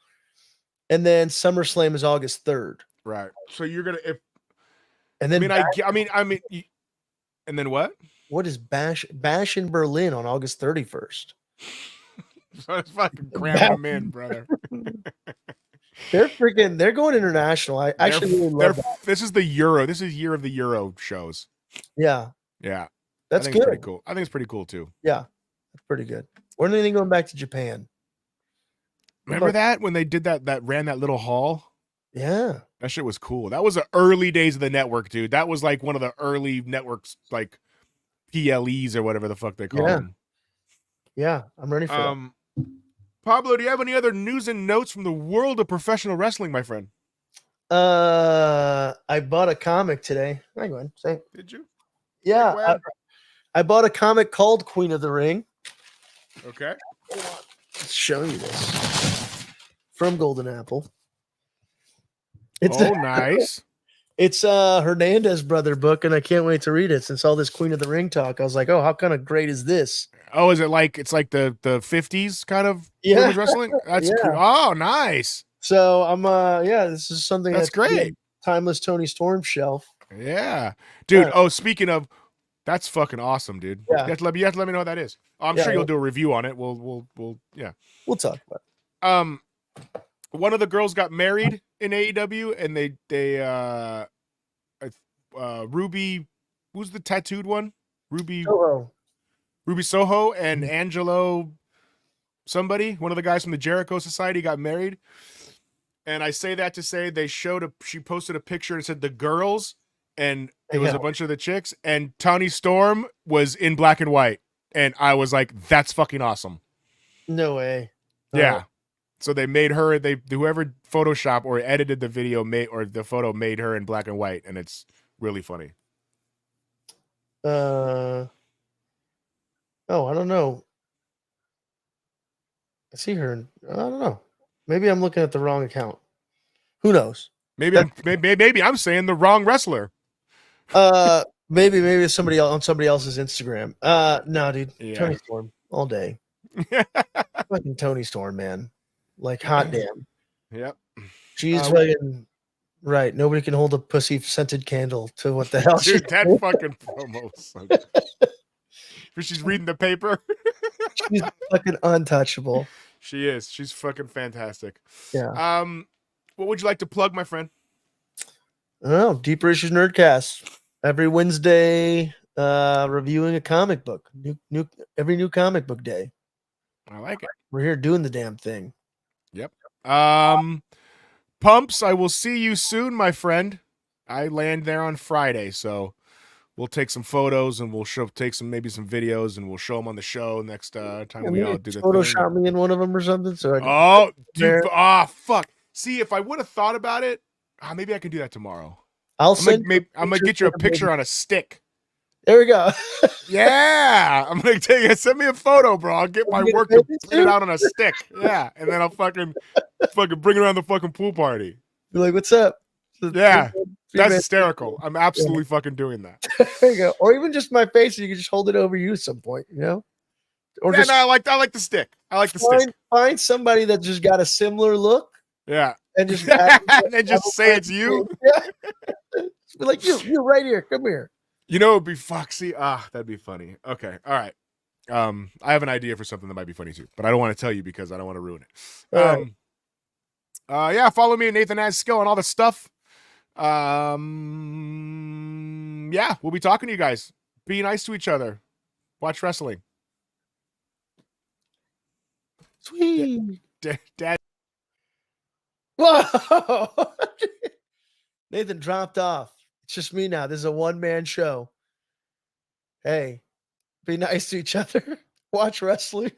And then SummerSlam is August 3rd. Right. So you're gonna and then and then what? What is Bash in Berlin on August 31st? Let's fucking cram them in, brother. They're going international. I actually really love that. This is the Euro. This is year of the Euro shows. Yeah. Yeah. That's good. It's pretty cool. I think it's pretty cool too. Yeah. That's pretty good. When are they going back to Japan? Remember that when they did that ran that little hall? Yeah. That shit was cool. That was the early days of the network, dude. That was like one of the early networks, like PLEs or whatever the fuck they call them. Yeah, I'm ready for that. Pablo, do you have any other news and notes from the world of professional wrestling, my friend? I bought a comic today. Hang on, say. Did you? Yeah, I bought a comic called Queen of the Ring. Okay. Let's show you this from Golden Apple. Nice. It's Hernandez brother book, and I can't wait to read it. Since all this Queen of the Ring talk, I was like, oh, how kind of great is this? Oh, is it like it's like the 50s kind of women's wrestling? That's cool. Oh, nice. So I'm this is something that's great. Timeless Tony Storm shelf. Yeah. Dude, speaking of, that's fucking awesome, dude. Yeah. You have to let me know what that is. I'm sure you'll do a review on it. We'll talk about it. One of the girls got married in AEW, and they Ruby, who's the tattooed one? Ruby Soho and Angelo somebody, one of the guys from the Jericho Society got married. And I say that to say she posted a picture and said the girls, and it was a bunch of the chicks, and Toni Storm was in black and white. And I was like, that's fucking awesome. No way. Yeah. So they made her, whoever Photoshop or edited the video the photo made her in black and white, and it's really funny. I don't know. I see her. I don't know. Maybe I'm looking at the wrong account. Who knows? Maybe I'm saying the wrong wrestler. Maybe it's somebody else on somebody else's Instagram. No, dude. Yeah. Toni Storm all day. Fucking Toni Storm, man. Like hot damn. Yep. She's fucking Right. Nobody can hold a pussy scented candle to what the hell Dude, that fucking promo was so good. She's reading the paper. she's fucking untouchable. She is. She's fucking fantastic. Yeah. What would you like to plug, my friend? I don't know. Deeper Issues Nerdcast. Every Wednesday, reviewing a comic book. Every new comic book day. I like it. We're here doing the damn thing. Yep. Pumps, I will see you soon, my friend. I land there on Friday, so we'll take some photos and we'll take maybe some videos and we'll show them on the show next time we all do the thing. Photoshop me in one of them or something. So I can dude, fuck. See, if I would have thought about it, maybe I can do that tomorrow. I'm gonna get you a picture on a stick. There we go. Yeah, I'm gonna send me a photo, bro. I'll get my work to print it out on a stick. Yeah, and then I'll fucking bring it around the fucking pool party. You're like, what's up? Yeah, that's hysterical. I'm absolutely fucking doing that. There you go. Or even just my face, you can just hold it over you at some point, you know? Or yeah, just no, I like the stick. I like the stick. Find somebody that just got a similar look. Yeah. And just and then just say it's you. Yeah. Be like, you right here. Come here. You know, it'd be Foxy. That'd be funny. Okay. All right. I have an idea for something that might be funny too, but I don't want to tell you because I don't want to ruin it. Yeah, follow me, Nathan Has Skill, and all the stuff. Yeah, we'll be talking to you guys. Be nice to each other. Watch wrestling. Sweet. Dad. Whoa. Nathan dropped off. It's just me now. This is a one-man show. Hey, be nice to each other. Watch wrestling.